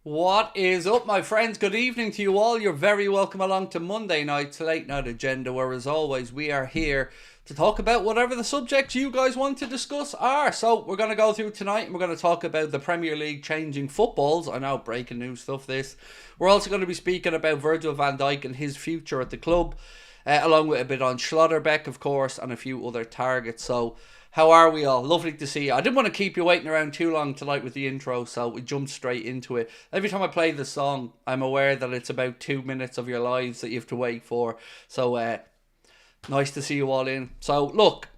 What is up, my friends? Good evening to you all. You're very welcome along to Monday night's Late Night Agenda, where, as always, we are here to talk about whatever the subjects you guys want to discuss are. So, we're going to go through tonight and we're going to talk about the Premier League changing footballs. I know, breaking news stuff, this. We're also going to be speaking about Virgil van Dijk and his future at the club, along with a bit on Schlotterbeck, of course, and a few other targets. So, how are we all? Lovely to see you. I didn't want to keep you waiting around too long tonight with the intro, so we jumped straight into it. Every time I play the song, I'm aware that it's about 2 minutes of your lives that you have to wait for. So, nice to see you all in. So, look,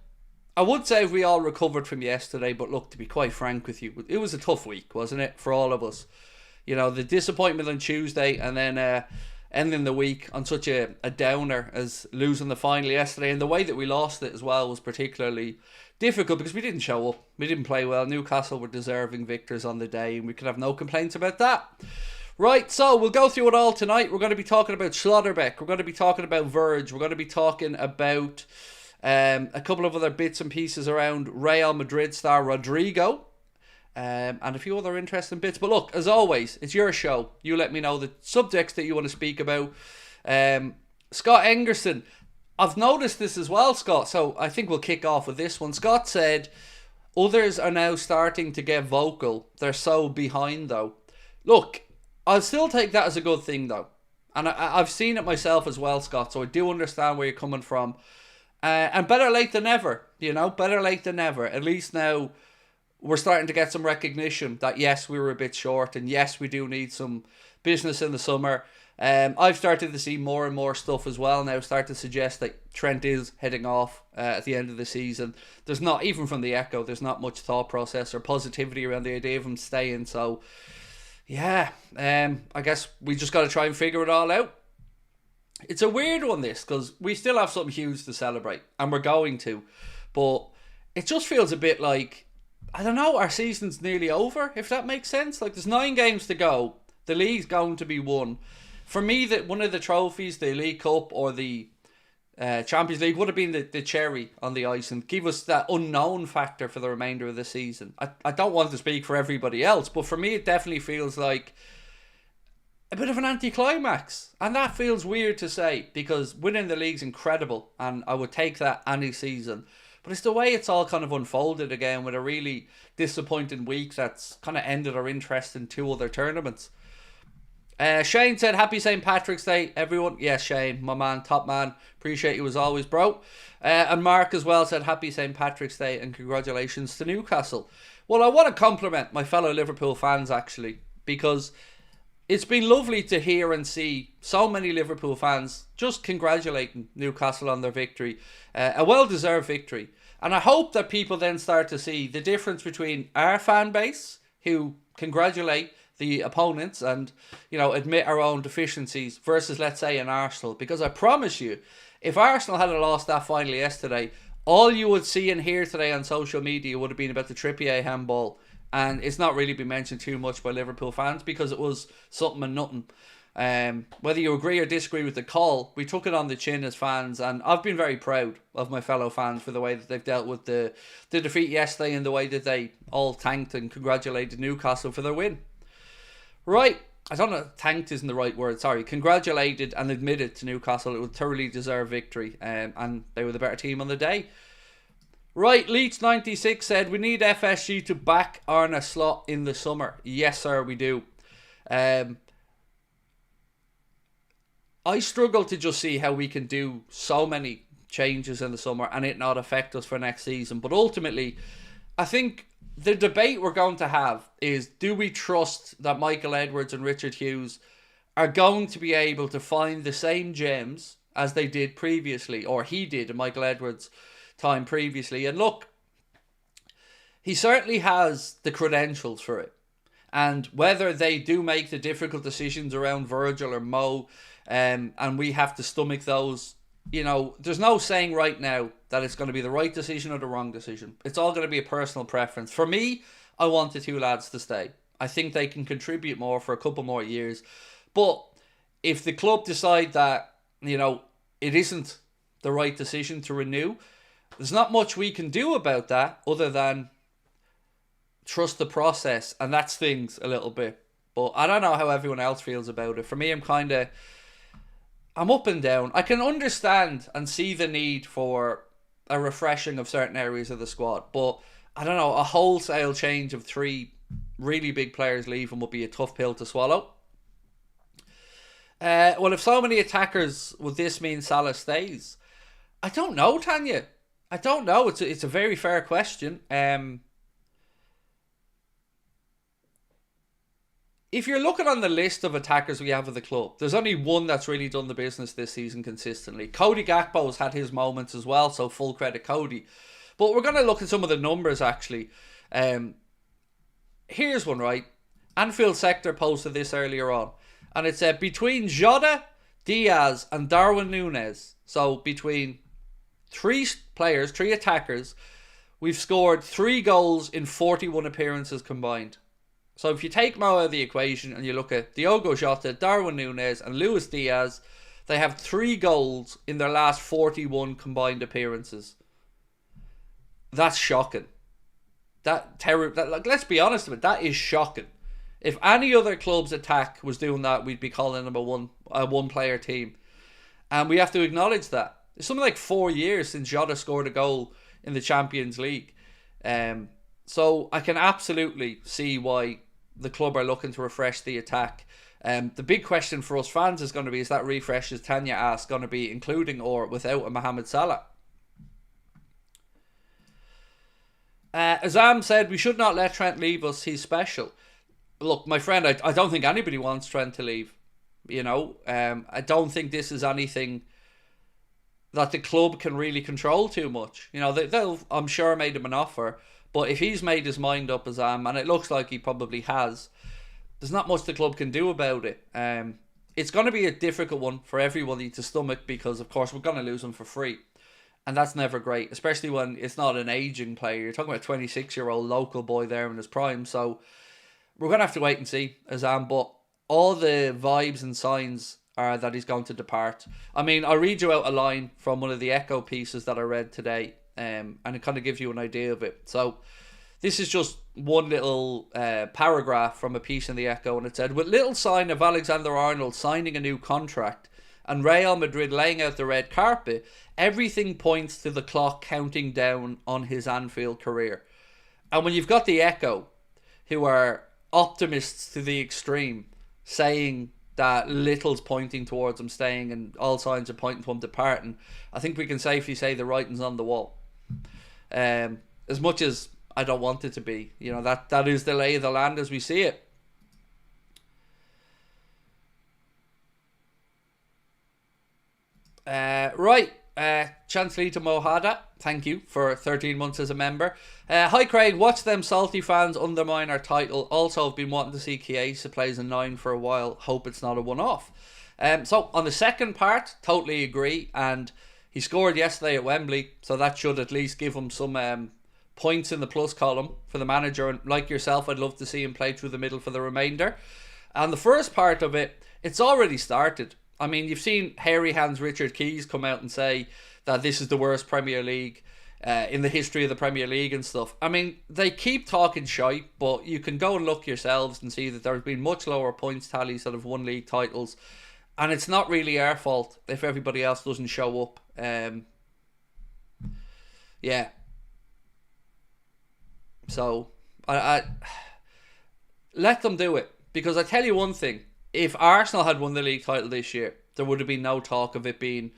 I would say we all recovered from yesterday, but look, to be quite frank with you, it was a tough week, wasn't it, for all of us? You know, the disappointment on Tuesday and then ending the week on such a downer as losing the final yesterday, and the way that we lost it as well was particularly difficult because we didn't show up. We didn't play well. Newcastle were deserving victors on the day, and we could have no complaints about that. Right, so we'll go through it all tonight. We're going to be talking about Schlotterbeck. We're going to be talking about Verge. We're going to be talking about a couple of other bits and pieces around Real Madrid star Rodrigo. And a few other interesting bits. But look, as always, it's your show. You let me know the subjects that you want to speak about. Scott Engerson, I've noticed this as well, Scott, so I think we'll kick off with this one. Scott said, others are now starting to get vocal. They're so behind, though. Look, I'll still take that as a good thing, though. And I've seen it myself as well, Scott, so I do understand where you're coming from. And better late than never, you know, better late than never. At least now we're starting to get some recognition that, yes, we were a bit short, and yes, we do need some business in the summer. I've started to see more and more stuff as well now start to suggest that Trent is heading off at the end of the season. There's not, even from the Echo, there's not much thought process or positivity around the idea of him staying. So, yeah, I guess we just got to try and figure it all out. It's a weird one, this, because we still have something huge to celebrate, and we're going to. But it just feels a bit like, I don't know, our season's nearly over, if that makes sense. Like, there's 9 games to go. The league's going to be won. For me, that one of the trophies, the League Cup or the Champions League, would have been the cherry on the ice and give us that unknown factor for the remainder of the season. I don't want to speak for everybody else, but for me, it definitely feels like a bit of an anticlimax. And that feels weird to say, because winning the league's incredible, and I would take that any season. But it's the way it's all kind of unfolded again with a really disappointing week that's kind of ended our interest in 2 other tournaments. Shane said, happy St. Patrick's Day, everyone. Yes, Shane, my man, top man. Appreciate you as always, bro. And Mark as well said, happy St. Patrick's Day and congratulations to Newcastle. Well, I want to compliment my fellow Liverpool fans, actually, because it's been lovely to hear and see so many Liverpool fans just congratulating Newcastle on their victory. A well-deserved victory. And I hope that people then start to see the difference between our fan base, who congratulate the opponents and, you know, admit our own deficiencies, versus, let's say, an Arsenal. Because I promise you, if Arsenal had lost that final yesterday, all you would see and hear today on social media would have been about the Trippier handball. And it's not really been mentioned too much by Liverpool fans because it was something and nothing. Whether you agree or disagree with the call, we took it on the chin as fans, and I've been very proud of my fellow fans for the way that they've dealt with the defeat yesterday and the way that they all thanked and congratulated Newcastle for their win. Right, I don't know, thanked isn't the right word, sorry, congratulated and admitted to Newcastle it was a thoroughly deserved victory, and they were the better team on the day. Right, Leach96 said, we need FSG to back Arne Slot in the summer. Yes, sir, we do. I struggle to just see how we can do so many changes in the summer and it not affect us for next season. But ultimately, I think the debate we're going to have is, do we trust that Michael Edwards and Richard Hughes are going to be able to find the same gems as they did previously, or he did in Michael Edwards' time previously? And look, he certainly has the credentials for it. And whether they do make the difficult decisions around Virgil or Mo, and we have to stomach those, you know, there's no saying right now that it's going to be the right decision or the wrong decision. It's all going to be a personal preference. For me, I want the 2 lads to stay. I think they can contribute more for a couple more years. But if the club decide that, you know, it isn't the right decision to renew, there's not much we can do about that other than trust the process, and that's things a little bit. But I don't know how everyone else feels about it. For me, I'm up and down. I can understand and see the need for a refreshing of certain areas of the squad, but I don't know, a wholesale change of three really big players leaving would be a tough pill to swallow. Well, if so many attackers, would this mean Salah stays? I don't know, Tanya. I don't know. It's a very fair question. If you're looking on the list of attackers we have at the club, there's only one that's really done the business this season consistently. Cody Gakpo's had his moments as well, so full credit Cody. But we're going to look at some of the numbers actually. Here's one, right? Anfield Sector posted this earlier on. And it said between Jota, Diaz and Darwin Núñez, so between three players, three attackers, we've scored 3 goals in 41 appearances combined. So if you take Mo out of the equation and you look at Diogo Jota, Darwin Núñez and Luis Diaz, they have 3 goals in their last 41 combined appearances. That's shocking. Let's be honest with it, that is shocking. If any other club's attack was doing that, we'd be calling them a one-player team. And we have to acknowledge that. It's something like 4 years since Jota scored a goal in the Champions League. So I can absolutely see why the club are looking to refresh the attack. The big question for us fans is going to be, is that refresh, as Tanya asked, going to be including or without a Mohamed Salah? Azam said, we should not let Trent leave us. He's special. Look, my friend, I don't think anybody wants Trent to leave. You know, I don't think this is anything that the club can really control too much. You know, they'll, I'm sure, made him an offer. But if he's made his mind up, Azam, and it looks like he probably has, there's not much the club can do about it. It's going to be a difficult one for everybody to stomach because, of course, we're going to lose him for free. And that's never great, especially when it's not an aging player. You're talking about a 26-year-old local boy there in his prime. So we're going to have to wait and see, Azam. But all the vibes and signs are that he's going to depart. I mean, I'll read you out a line from one of the Echo pieces that I read today. And it kind of gives you an idea of it. So this is just one little paragraph from a piece in the Echo, and it said, with little sign of Alexander-Arnold signing a new contract and Real Madrid laying out the red carpet, everything points to the clock counting down on his Anfield career. And when you've got the Echo, who are optimists to the extreme, saying that little's pointing towards him staying and all signs are pointing to him departing, I think we can safely say the writing's on the wall. As much as I don't want it to be, you know, that is the lay of the land as we see it. Right, Chancellor Mohada, thank you for 13 months as a member. Hi Craig, watch them salty fans undermine our title. Also, I've been wanting to see Chiesa plays a 9 for a while. Hope it's not a one-off. So on the second part, totally agree. And he scored yesterday at Wembley, so that should at least give him some points in the plus column for the manager. And like yourself, I'd love to see him play through the middle for the remainder. And the first part of it, it's already started. I mean, you've seen hairy hands Richard Keys come out and say that this is the worst Premier League in the history of the Premier League and stuff. I mean, they keep talking shite, but you can go and look yourselves and see that there's been much lower points tallies that have won league titles. And it's not really our fault if everybody else doesn't show up. Yeah. So, I let them do it. Because I tell you one thing. If Arsenal had won the league title this year, there would have been no talk of it being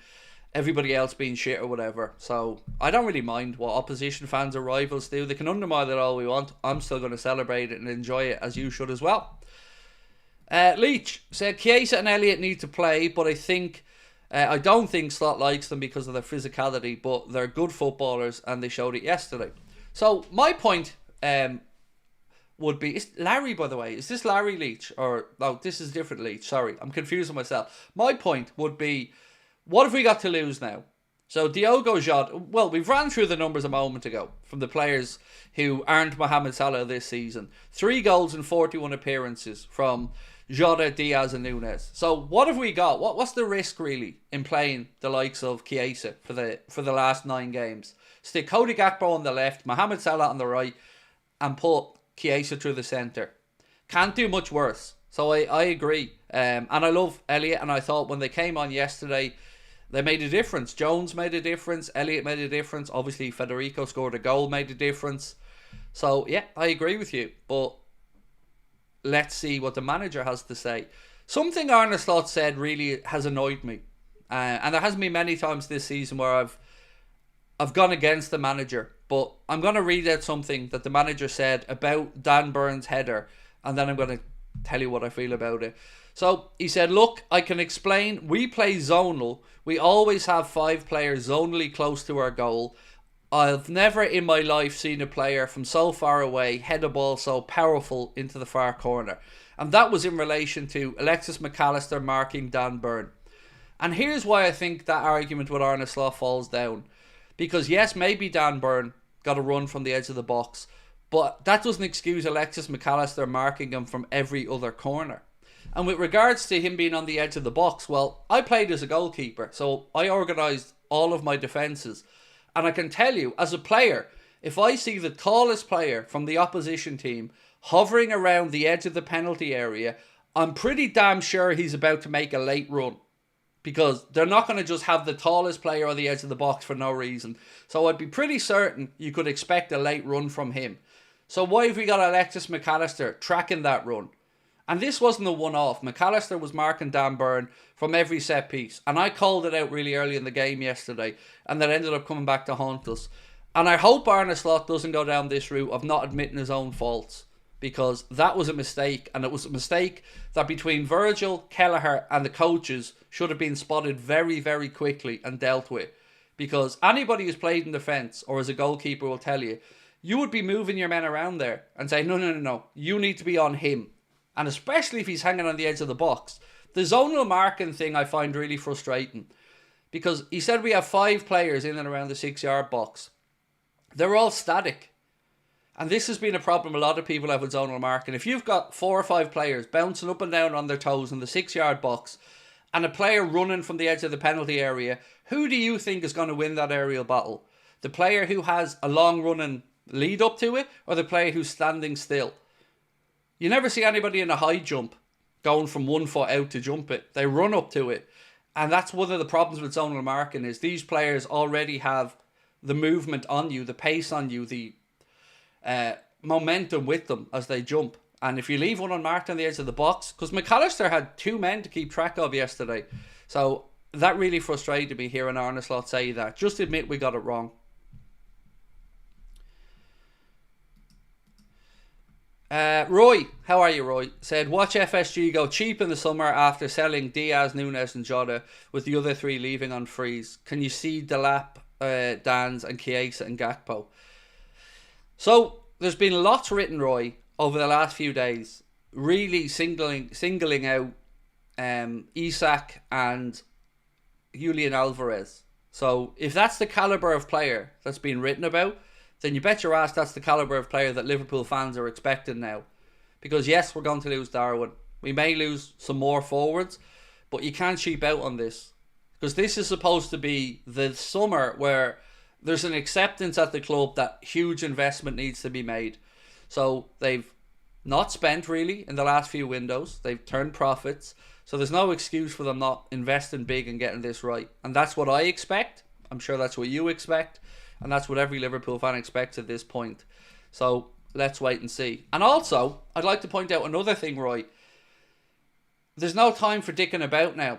everybody else being shit or whatever. So, I don't really mind what opposition fans or rivals do. They can undermine it all we want. I'm still going to celebrate it and enjoy it, as you should as well. Leach said Chiesa and Elliott need to play, but I don't think Slot likes them because of their physicality, but they're good footballers and they showed it yesterday. So my point would be, is Larry, by the way, is this Larry Leach or no, this is different Leach, sorry, I'm confusing myself. My point would be, what have we got to lose now? So Diogo Jota, well, we've ran through the numbers a moment ago from the players who aren't Mohamed Salah this season. 3 goals in 41 appearances from Jota, Diaz and Núñez. So what have we got? What's the risk really in playing the likes of Chiesa for the last 9 games? Stick Cody Gakpo on the left, Mohamed Salah on the right, and put Chiesa through the centre. Can't do much worse. So I agree. And I love Elliott, and I thought when they came on yesterday, they made a difference. Jones made a difference. Elliott made a difference. Obviously, Federico scored a goal, made a difference. So, yeah, I agree with you. But let's see what the manager has to say. Something Arne Slot said really has annoyed me. And there hasn't been many times this season where I've gone against the manager. But I'm going to read out something that the manager said about Dan Burns' header. And then I'm going to tell you what I feel about it. So he said, look, I can explain. We play zonal. We always have 5 players zonally close to our goal. I've never in my life seen a player from so far away head a ball so powerful into the far corner. And that was in relation to Alexis McAllister marking Dan Burn. And here's why I think that argument with Arne Slot falls down. Because yes, maybe Dan Burn got a run from the edge of the box, but that doesn't excuse Alexis McAllister marking him from every other corner. And with regards to him being on the edge of the box, well, I played as a goalkeeper, so I organised all of my defences. And I can tell you, as a player, if I see the tallest player from the opposition team hovering around the edge of the penalty area, I'm pretty damn sure he's about to make a late run. Because they're not going to just have the tallest player on the edge of the box for no reason. So I'd be pretty certain you could expect a late run from him. So why have we got Alexis McAllister tracking that run? And this wasn't a one-off. McAllister was marking Dan Burn from every set piece. And I called it out really early in the game yesterday. And that ended up coming back to haunt us. And I hope Arne Slot doesn't go down this route of not admitting his own faults. Because that was a mistake. And it was a mistake that between Virgil, Kelleher and the coaches should have been spotted very, very quickly and dealt with. Because anybody who's played in defence or as a goalkeeper will tell you, you would be moving your men around there and say, no, you need to be on him. And especially if he's hanging on the edge of the box. The zonal marking thing I find really frustrating. Because he said we have 5 players in and around the 6-yard box. They're all static. And this has been a problem a lot of people have with zonal marking. If you've got 4 or 5 players bouncing up and down on their toes in the 6-yard box and a player running from the edge of the penalty area, who do you think is going to win that aerial battle? The player who has a long running lead up to it or the player who's standing still? You never see anybody in a high jump going from 1 foot out to jump it. They run up to it. And that's one of the problems with zonal marking is these players already have the movement on you, the pace on you, the momentum with them as they jump. And if you leave one unmarked on the edge of the box, because McAllister had 2 men to keep track of yesterday. So that really frustrated me hearing Arne Slot say that. Just admit we got it wrong. Roy, how are you, Roy? Said, watch FSG go cheap in the summer after selling Diaz, Nunes and Jota with the other 3 leaving on freeze. Can you see Delap, Dans and Chiesa and Gakpo? So, there's been lots written, Roy, over the last few days, really singling out Isak and Julian Alvarez. So, if that's the calibre of player that's been written about, then you bet your ass that's the calibre of player that Liverpool fans are expecting now. Because yes, we're going to lose Darwin. We may lose some more forwards, but you can't cheap out on this. Because this is supposed to be the summer where there's an acceptance at the club that huge investment needs to be made. So they've not spent really in the last few windows. They've turned profits. So there's no excuse for them not investing big and getting this right. And that's what I expect. I'm sure that's what you expect. And that's what every Liverpool fan expects at this point. So let's wait and see. And also, I'd like to point out another thing, Roy. There's no time for dicking about now.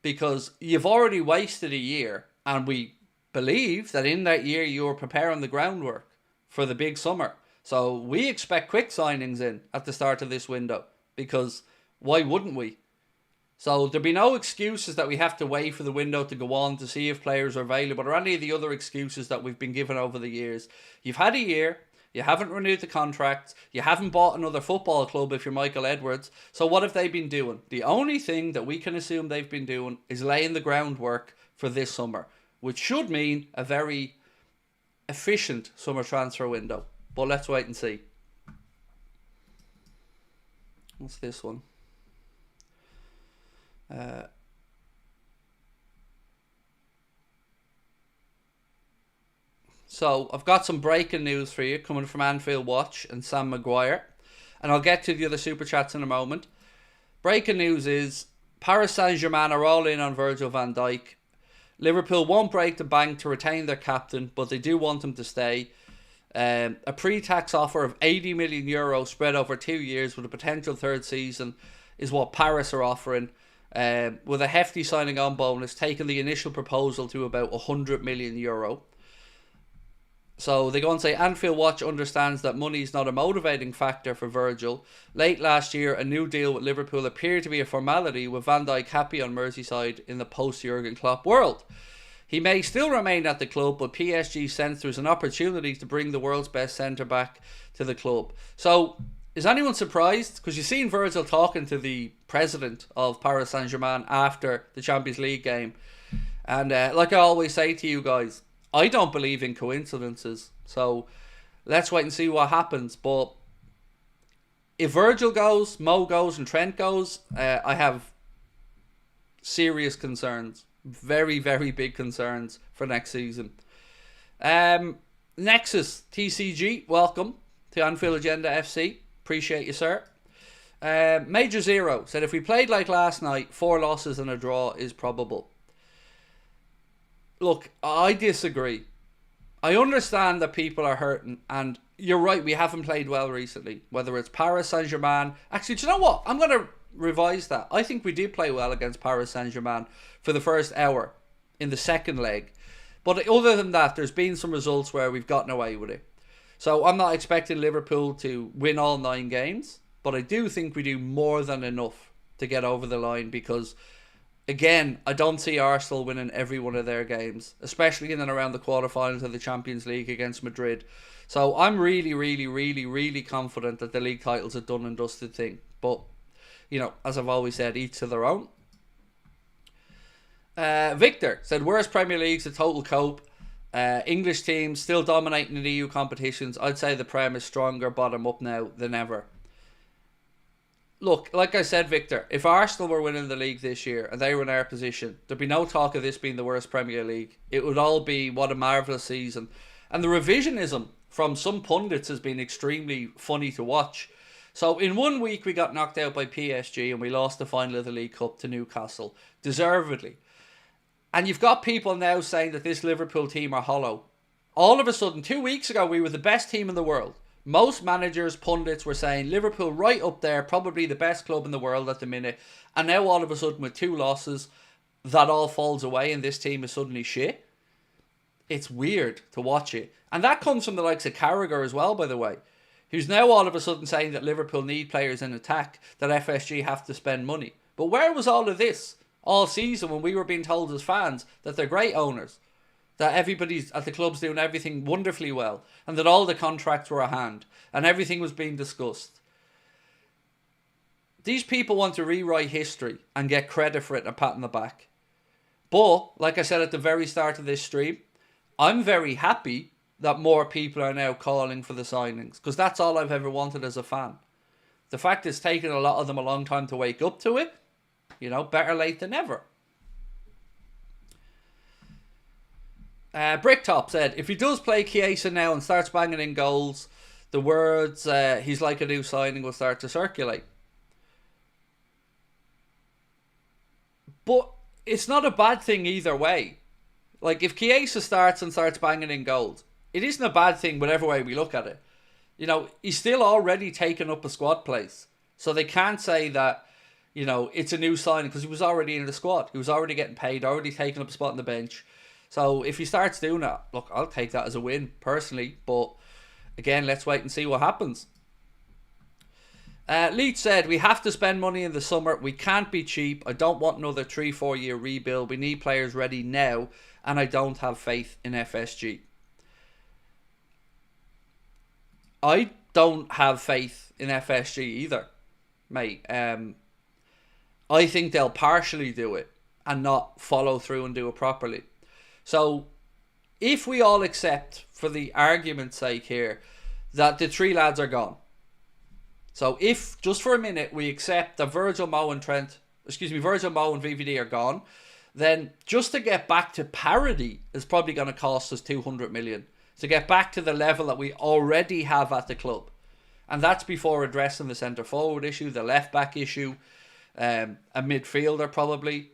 Because you've already wasted a year. And we believe that in that year you were preparing the groundwork for the big summer. So we expect quick signings in at the start of this window. Because why wouldn't we? So there'll be no excuses that we have to wait for the window to go on to see if players are available or any of the other excuses that we've been given over the years. You've had a year, you haven't renewed the contracts, you haven't bought another football club if you're Michael Edwards. So what have they been doing? The only thing that we can assume they've been doing is laying the groundwork for this summer, which should mean a very efficient summer transfer window. But let's wait and see. What's this one? So I've got some breaking news for you coming from Anfield Watch and Sam Maguire, and I'll get to the other super chats in a moment. breaking news is Paris Saint-Germain are all in on Virgil van Dijk. Liverpool won't break the bank to retain their captain, but they do want him to stay. A pre-tax offer of €80 million spread over 2 years with a potential third season is what Paris are offering, with a hefty signing on bonus, taking the initial proposal to about €100 million. So they go on to say, Anfield Watch understands that money is not a motivating factor for Virgil. Late last year, a new deal with Liverpool appeared to be a formality, with Van Dijk happy on Merseyside in the post-Jurgen Klopp world. He may still remain at the club, but PSG sensed there was an opportunity to bring the world's best centre-back to the club. So, is anyone surprised? Because you've seen Virgil talking to the president of Paris Saint-Germain after the Champions League game. And like I always say to you guys, I don't believe in coincidences. So, let's wait and see what happens. But if Virgil goes, Mo goes and Trent goes, I have serious concerns. Very, very big concerns for next season. Nexus TCG, welcome to Anfield Agenda FC. Appreciate you, sir. Major Zero said, if we played like last night, 4 losses and a draw is probable. Look, I disagree. I understand that people are hurting, and you're right, we haven't played well recently. Whether it's Paris Saint-Germain. Actually, do you know what? I'm going to revise that. I think we did play well against Paris Saint-Germain for the first hour in the second leg. But other than that, there's been some results where we've gotten away with it. So I'm not expecting Liverpool to win all 9 games, but I do think we do more than enough to get over the line, because again, I don't see Arsenal winning every one of their games, especially in and around the quarterfinals of the Champions League against Madrid. So I'm really, really, really, really confident that the league title's a done and dusted thing. But, you know, as I've always said, each to their own. Victor said, worst Premier League's a total cope. English teams still dominating in EU competitions. I'd say the Prem is stronger bottom up now than ever. Look, like I said, Victor, if Arsenal were winning the league this year and they were in our position, there'd be no talk of this being the worst Premier League. It would all be, what a marvellous season. And the revisionism from some pundits has been extremely funny to watch. So in 1 week we got knocked out by PSG and we lost the final of the League Cup to Newcastle, deservedly. And you've got people now saying that this Liverpool team are hollow. All of a sudden, 2 weeks ago, we were the best team in the world. Most managers, pundits were saying Liverpool right up there, probably the best club in the world at the minute. And now all of a sudden with 2 losses, that all falls away and this team is suddenly shit. It's weird to watch it. And that comes from the likes of Carragher as well, by the way, who's now all of a sudden saying that Liverpool need players in attack, that FSG have to spend money. But where was all of this all season when we were being told as fans that they're great owners, that everybody's at the club's doing everything wonderfully well, and that all the contracts were at hand and everything was being discussed? These people want to rewrite history and get credit for it and a pat on the back. But, like I said at the very start of this stream, I'm very happy that more people are now calling for the signings, because that's all I've ever wanted as a fan. The fact it's taken a lot of them a long time to wake up to it, you know, better late than never. Bricktop said, if he does play Chiesa now and starts banging in goals, the words, he's like a new signing, will start to circulate. But it's not a bad thing either way. Like, if Chiesa starts banging in goals, it isn't a bad thing whatever way we look at it. You know, he's still already taken up a squad place. So they can't say that, you know, it's a new signing, because he was already in the squad. He was already getting paid, already taking up a spot on the bench. So if he starts doing that, look, I'll take that as a win, personally. But again, let's wait and see what happens. Leach said, we have to spend money in the summer. We can't be cheap. I don't want another 3-4 year rebuild. We need players ready now. And I don't have faith in FSG. I don't have faith in FSG either, mate. I think they'll partially do it and not follow through and do it properly. So, if we all accept, for the argument's sake here, that the 3 lads are gone. So, if, just for a minute, we accept that Virgil, Mo and VVD are gone, then just to get back to parity is probably going to cost us 200 million. To get back to the level that we already have at the club. And that's before addressing the centre-forward issue, the left-back issue, a midfielder probably.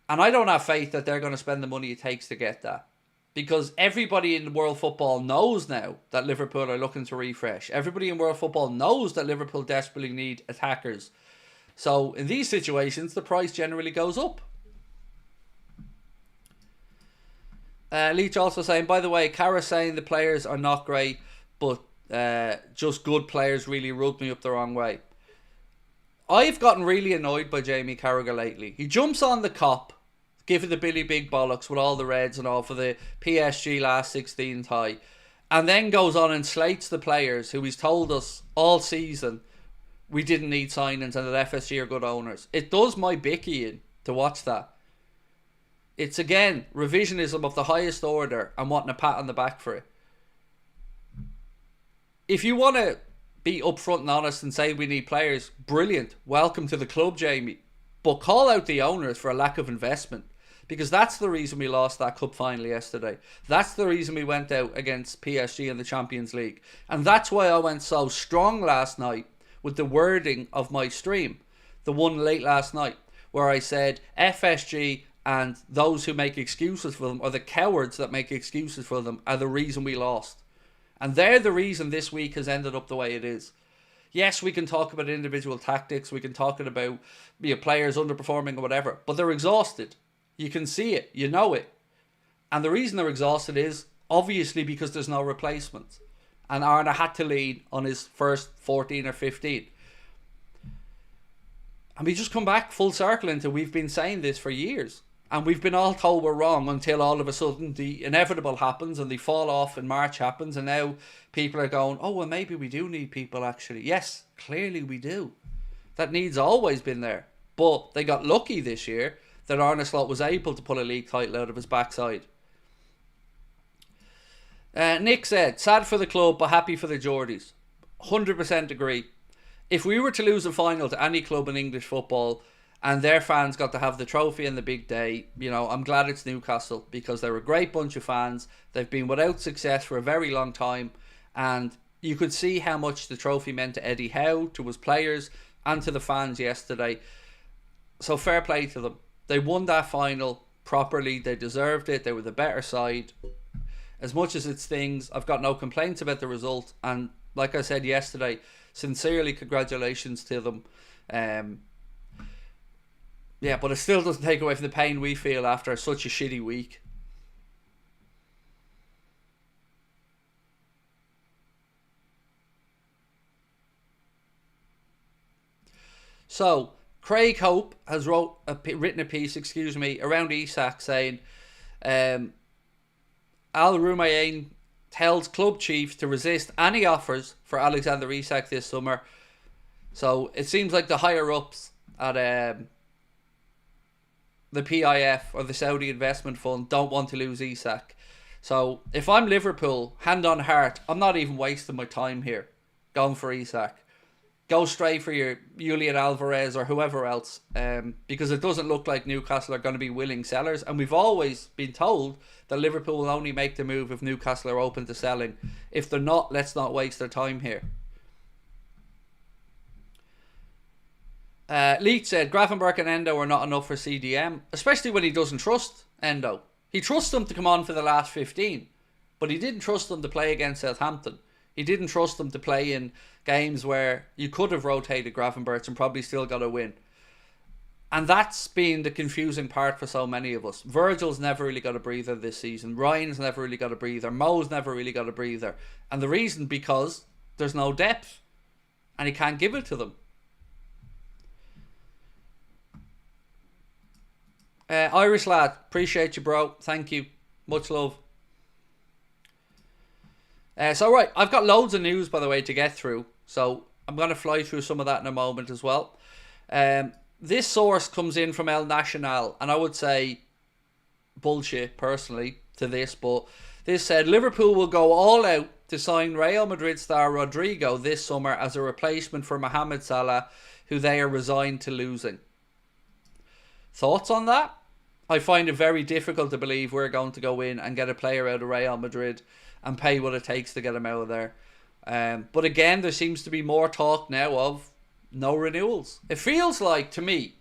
And I don't have faith that they're going to spend the money it takes to get that. Because everybody in world football knows now that Liverpool are looking to refresh. Everybody in world football knows that Liverpool desperately need attackers. So in these situations, the price generally goes up. Leach also saying, by the way, Kara saying the players are not great, but just good players really rubbed me up the wrong way. I've gotten really annoyed by Jamie Carragher lately. He jumps on the cop, giving the Billy Big Bollocks with all the reds and all for the PSG last 16 tie, and then goes on and slates the players who he's told us all season we didn't need signings and that FSG are good owners. It does my bicky in to watch that. It's again revisionism of the highest order and wanting a pat on the back for it. If you want to be upfront and honest and say we need players, brilliant. Welcome to the club, Jamie. But call out the owners for a lack of investment. Because that's the reason we lost that cup final yesterday. That's the reason we went out against PSG in the Champions League. And that's why I went so strong last night with the wording of my stream. The one late last night. Where I said FSG and those who make excuses for them, or the cowards that make excuses for them, are the reason we lost. And they're the reason this week has ended up the way it is. Yes, we can talk about individual tactics. We can talk about players underperforming or whatever. But they're exhausted. You can see it. You know it. And the reason they're exhausted is obviously because there's no replacement. And Arne had to lead on his first 14 or 15. And we just come back full circle into we've been saying this for years. And we've been all told we're wrong until all of a sudden the inevitable happens and the fall off in March happens. And now people are going, oh, well, maybe we do need people actually. Yes, clearly we do. That need's always been there. But they got lucky this year that Arne Slot was able to pull a league title out of his backside. Nick said, sad for the club but happy for the Geordies. 100% agree. If we were to lose a final to any club in English football and their fans got to have the trophy and the big day, I'm glad it's Newcastle because they're a great bunch of fans. They've been without success for a very long time, and you could see how much the trophy meant to Eddie Howe, to his players and to the fans yesterday. So fair play to them. They won that final properly. They deserved it. They were the better side. As much as it stings, I've got no complaints about the result. And like I said yesterday, sincerely congratulations to them. Yeah, but it still doesn't take away from the pain we feel after such a shitty week. So Craig Hope has written a piece, around Isak saying Al Rumayyan tells club chiefs to resist any offers for Alexander Isak this summer. So it seems like the higher ups at the PIF or the Saudi Investment Fund don't want to lose Isak. So if I'm Liverpool, hand on heart, I'm not even wasting my time here going for Isak. Go straight for your Julian Alvarez or whoever else, because it doesn't look like Newcastle are going to be willing sellers. And we've always been told that Liverpool will only make the move if Newcastle are open to selling. If they're not, let's not waste their time here. Leach said Gravenberch and Endo are not enough for CDM, especially when he doesn't trust Endo. He trusts them to come on for the last 15, but he didn't trust them to play against Southampton. He didn't trust them to play in games where you could have rotated Gravenberch and probably still got a win. And that's been the confusing part for so many of us. Virgil's never really got a breather this season. Ryan's never really got a breather. Mo's never really got a breather. And the reason because there's no depth. And he can't give it to them. Irish lad, appreciate you, bro. Thank you. Much love. So right, I've got loads of news, by the way, to get through. So I'm going to fly through some of that in a moment as well. This source comes in from El Nacional, and I would say bullshit, personally, to this. But this said, Liverpool will go all out to sign Real Madrid star Rodrigo this summer as a replacement for Mohamed Salah, who they are resigned to losing. Thoughts on that? I find it very difficult to believe we're going to go in and get a player out of Real Madrid and pay what it takes to get him out of there. But again, there seems to be more talk now of no renewals. It feels like, to me,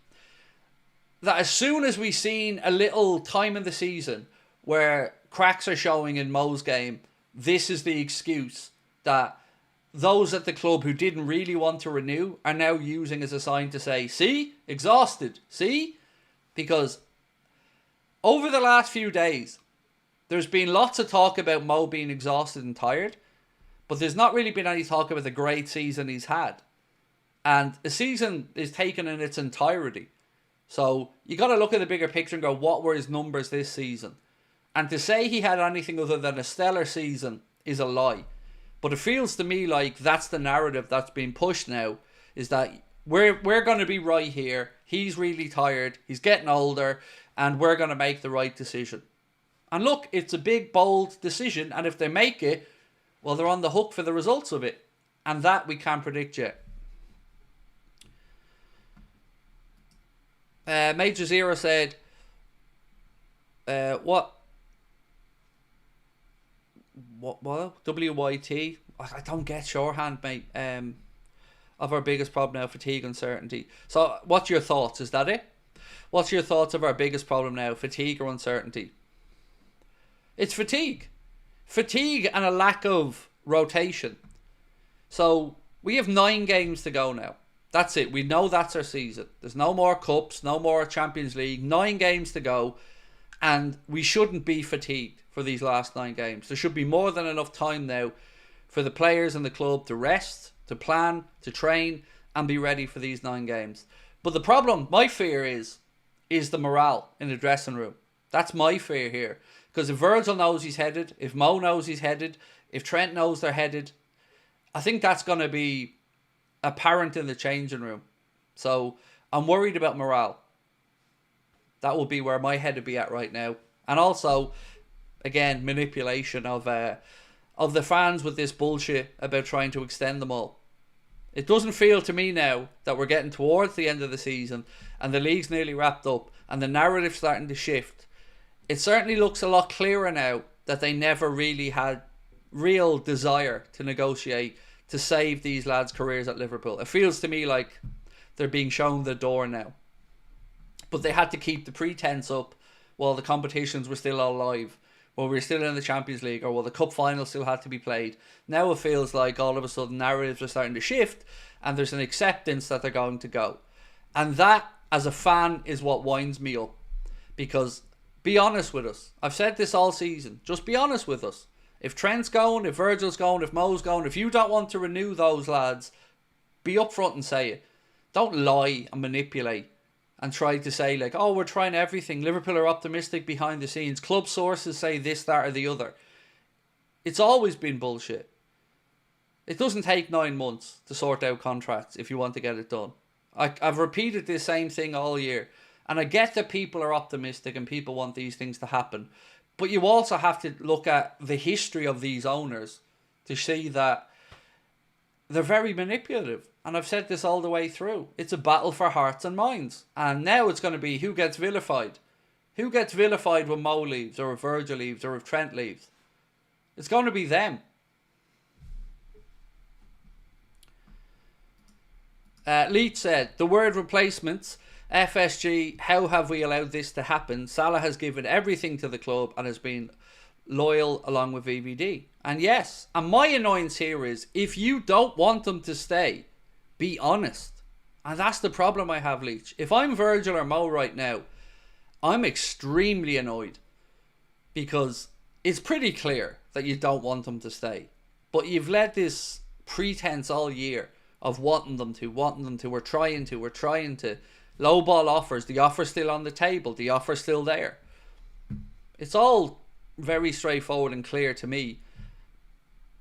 that as soon as we seen a little time in the season where cracks are showing in Mo's game, this is the excuse that those at the club who didn't really want to renew are now using as a sign to say, see, exhausted, see? Because over the last few days, there's been lots of talk about Mo being exhausted and tired, but there's not really been any talk about the great season he's had. And the season is taken in its entirety. So you got to look at the bigger picture and go, what were his numbers this season? And to say he had anything other than a stellar season is a lie. But it feels to me like that's the narrative that's being pushed now, is that we're going to be right here. He's really tired. He's getting older. And we're going to make the right decision. And look, it's a big, bold decision. And if they make it, well, they're on the hook for the results of it. And that we can't predict yet. Major Zero said, what? WYT? I don't get shorthand, mate. Of our biggest problem now, fatigue, uncertainty. So, what's your thoughts? Is that it? What's your thoughts of our biggest problem now, fatigue or uncertainty? It's fatigue. Fatigue and a lack of rotation. So, we have 9 games to go now. That's it. We know that's our season. There's no more cups, no more Champions League. 9 games to go. And we shouldn't be fatigued for these last 9 games. There should be more than enough time now for the players and the club to rest, to plan, to train, and be ready for these 9 games. But the problem, my fear is the morale in the dressing room. That's my fear here. Because if Virgil knows he's headed, if Mo knows he's headed, if Trent knows they're headed, I think that's going to be apparent in the changing room. So I'm worried about morale. That will be where my head would be at right now. And also, again, manipulation of the fans with this bullshit about trying to extend them all. It doesn't feel to me now that we're getting towards the end of the season and the league's nearly wrapped up and the narrative's starting to shift. It certainly looks a lot clearer now that they never really had real desire to negotiate to save these lads' careers at Liverpool. It feels to me like they're being shown the door now. But they had to keep the pretense up while the competitions were still all live, while we were still in the Champions League, or while the cup final still had to be played. Now it feels like all of a sudden narratives are starting to shift and there's an acceptance that they're going to go. And that, as a fan, is what winds me up. Because, be honest with us. I've said this all season. Just be honest with us. If Trent's going, if Virgil's going, if Mo's going, if you don't want to renew those lads, be upfront and say it. Don't lie and manipulate and try to say like, oh, we're trying everything. Liverpool are optimistic behind the scenes. Club sources say this, that or the other. It's always been bullshit. It doesn't take 9 months to sort out contracts if you want to get it done. I've repeated this same thing all year. And I get that people are optimistic and people want these things to happen. But you also have to look at the history of these owners to see that they're very manipulative. And I've said this all the way through. It's a battle for hearts and minds. And now it's going to be who gets vilified. Who gets vilified when Mo leaves, or if Virgil leaves, or if Trent leaves. It's going to be them. Leach said, the word replacements, FSG, how have we allowed this to happen? Salah has given everything to the club and has been loyal along with VVD. And yes, and my annoyance here is, if you don't want them to stay, be honest. And that's the problem I have, Leach. If I'm Virgil or Mo right now, I'm extremely annoyed. Because it's pretty clear that you don't want them to stay. But you've led this pretense all year of wanting them to, we're trying to. Low ball offers, the offer's still on the table, the offer's still there. It's all very straightforward and clear to me.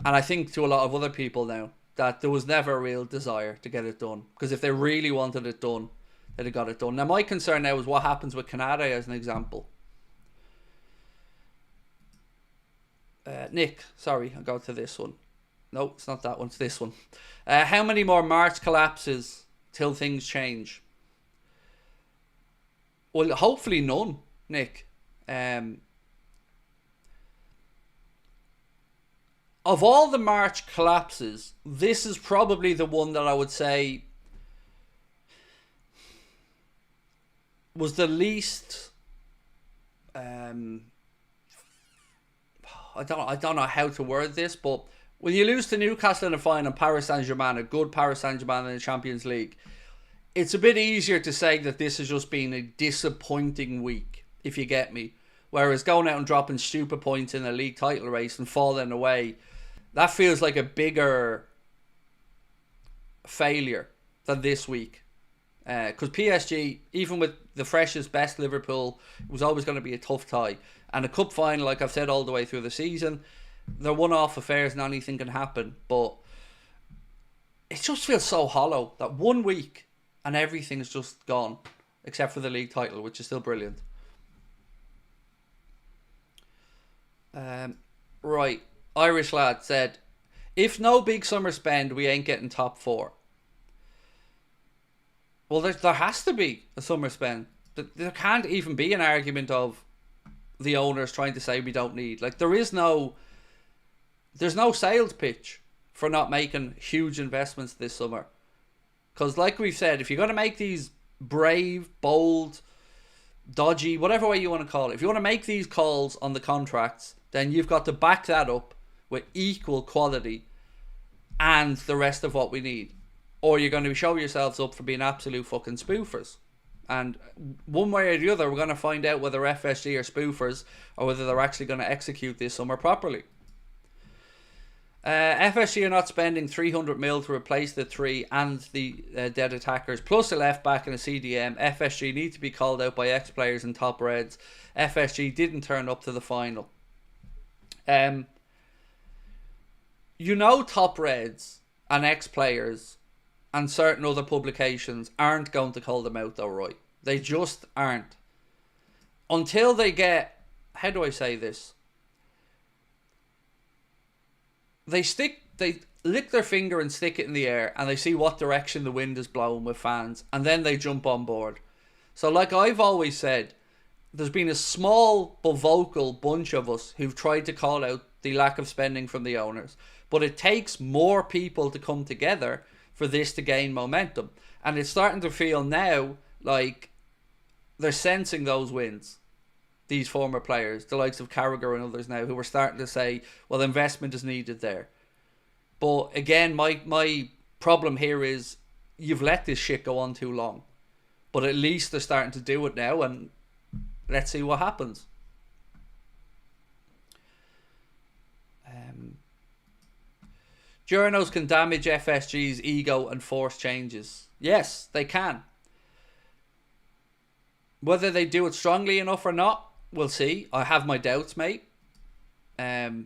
And I think to a lot of other people now, that there was never a real desire to get it done. Because if they really wanted it done, they'd have got it done. Now my concern now is what happens with Canada as an example. Nick, sorry, I'll go to this one. No, it's not that one, it's this one. How many more March collapses till things change? Well, hopefully none, Nick. Of all the March collapses, this is probably the one that I would say was the least. I don't know how to word this, but when you lose to Newcastle in the final and Paris Saint-Germain, a good Paris Saint-Germain in the Champions League, it's a bit easier to say that this has just been a disappointing week, if you get me. Whereas going out and dropping stupid points in a league title race and falling away, that feels like a bigger failure than this week. Because PSG, even with the freshest, best Liverpool, it was always going to be a tough tie. And a cup final, like I've said all the way through the season, they're one-off affairs and anything can happen. But it just feels so hollow that 1 week and everything's just gone, except for the league title, which is still brilliant. Right, Irish lad said, if no big summer spend, we ain't getting top 4. Well, there has to be a summer spend. There can't even be an argument of the owners trying to say we don't need. Like, there's no sales pitch for not making huge investments this summer. Because like we've said, if you're going to make these brave, bold, dodgy, whatever way you want to call it, if you want to make these calls on the contracts, then you've got to back that up with equal quality and the rest of what we need. Or you're going to show yourselves up for being absolute fucking spoofers. And one way or the other, we're going to find out whether FSG are spoofers or whether they're actually going to execute this summer properly. FSG are not spending 300 mil to replace the 3 and the dead attackers, plus a left back and a CDM. FSG need to be called out by ex-players and top reds. FSG didn't turn up to the final. Top reds and ex-players and certain other publications aren't going to call them out though, right? They just aren't. Until they get, how do I say this? They lick their finger and stick it in the air and they see what direction the wind is blowing with fans and then they jump on board. So like I've always said, there's been a small but vocal bunch of us who've tried to call out the lack of spending from the owners. But it takes more people to come together for this to gain momentum. And it's starting to feel now like they're sensing those wins. These former players, the likes of Carragher and others now, who are starting to say, well, investment is needed there. But again, my problem here is you've let this shit go on too long. But at least they're starting to do it now, and let's see what happens. Journos can damage FSG's ego and force changes. Yes, they can. Whether they do it strongly enough or not, we'll see. I have my doubts, mate. But I'm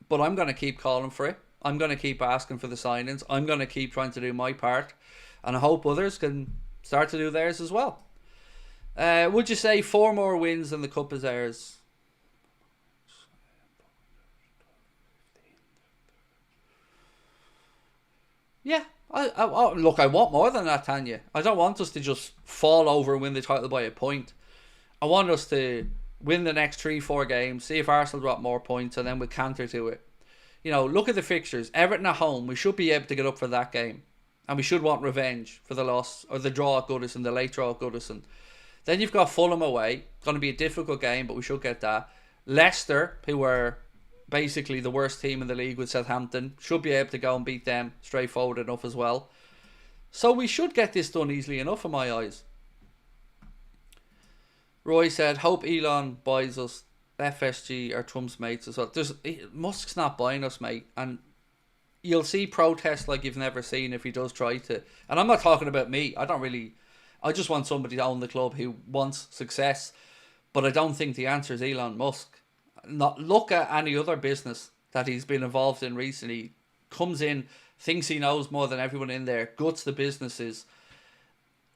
going to keep calling for it. I'm going to keep asking for the signings. I'm going to keep trying to do my part. And I hope others can start to do theirs as well. Would you say 4 more wins than the Cup is ours? Yeah, look, I want more than that, Tanya. I don't want us to just fall over and win the title by a point. I want us to win the next 3-4 games, see if Arsenal drop more points, and then we'll counter to it. Look at the fixtures. Everton at home, we should be able to get up for that game. And we should want revenge for the loss, or the draw at Goodison, the late draw at Goodison. Then you've got Fulham away. Going to be a difficult game, but we should get that. Leicester, who were basically the worst team in the league with Southampton, should be able to go and beat them straightforward enough as well. So we should get this done easily enough in my eyes. Roy said, hope Elon buys us. FSG are Trump's mates as well. Musk's not buying us, mate. And you'll see protests like you've never seen if he does try to. And I'm not talking about me. I just want somebody to own the club who wants success. But I don't think the answer is Elon Musk. Look at any other business that he's been involved in recently. Comes in, thinks he knows more than everyone in there, guts the businesses.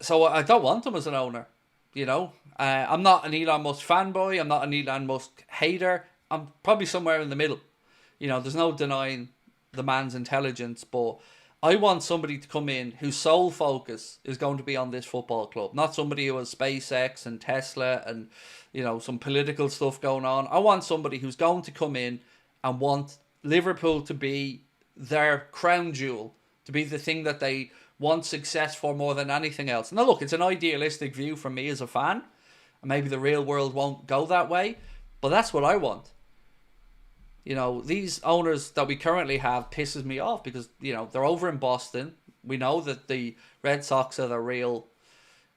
So I don't want him as an owner. I'm not an Elon Musk fanboy. I'm not an Elon Musk hater. I'm probably somewhere in the middle. There's no denying the man's intelligence, but I want somebody to come in whose sole focus is going to be on this football club. Not somebody who has SpaceX and Tesla and, some political stuff going on. I want somebody who's going to come in and want Liverpool to be their crown jewel, to be the thing that they want success for more than anything else. Now look, it's an idealistic view from me as a fan, and maybe the real world won't go that way, but that's what I want. You know, these owners that we currently have pisses me off because, you know, they're over in Boston. We know that the Red Sox are the real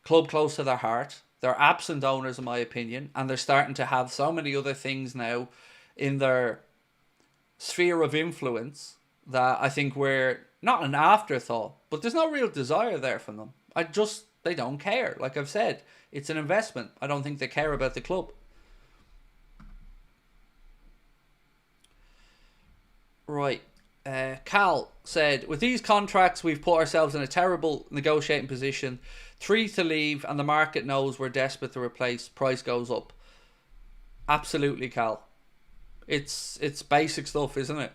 club close to their heart. They're absent owners, in my opinion, and they're starting to have so many other things now in their sphere of influence that I think we're not an afterthought, but there's no real desire there from them. They don't care. Like I've said, it's an investment. I don't think they care about the club. Right. Cal said, with these contracts, we've put ourselves in a terrible negotiating position. 3 to leave, and the market knows we're desperate to replace. Price goes up. Absolutely, Cal. It's basic stuff, isn't it?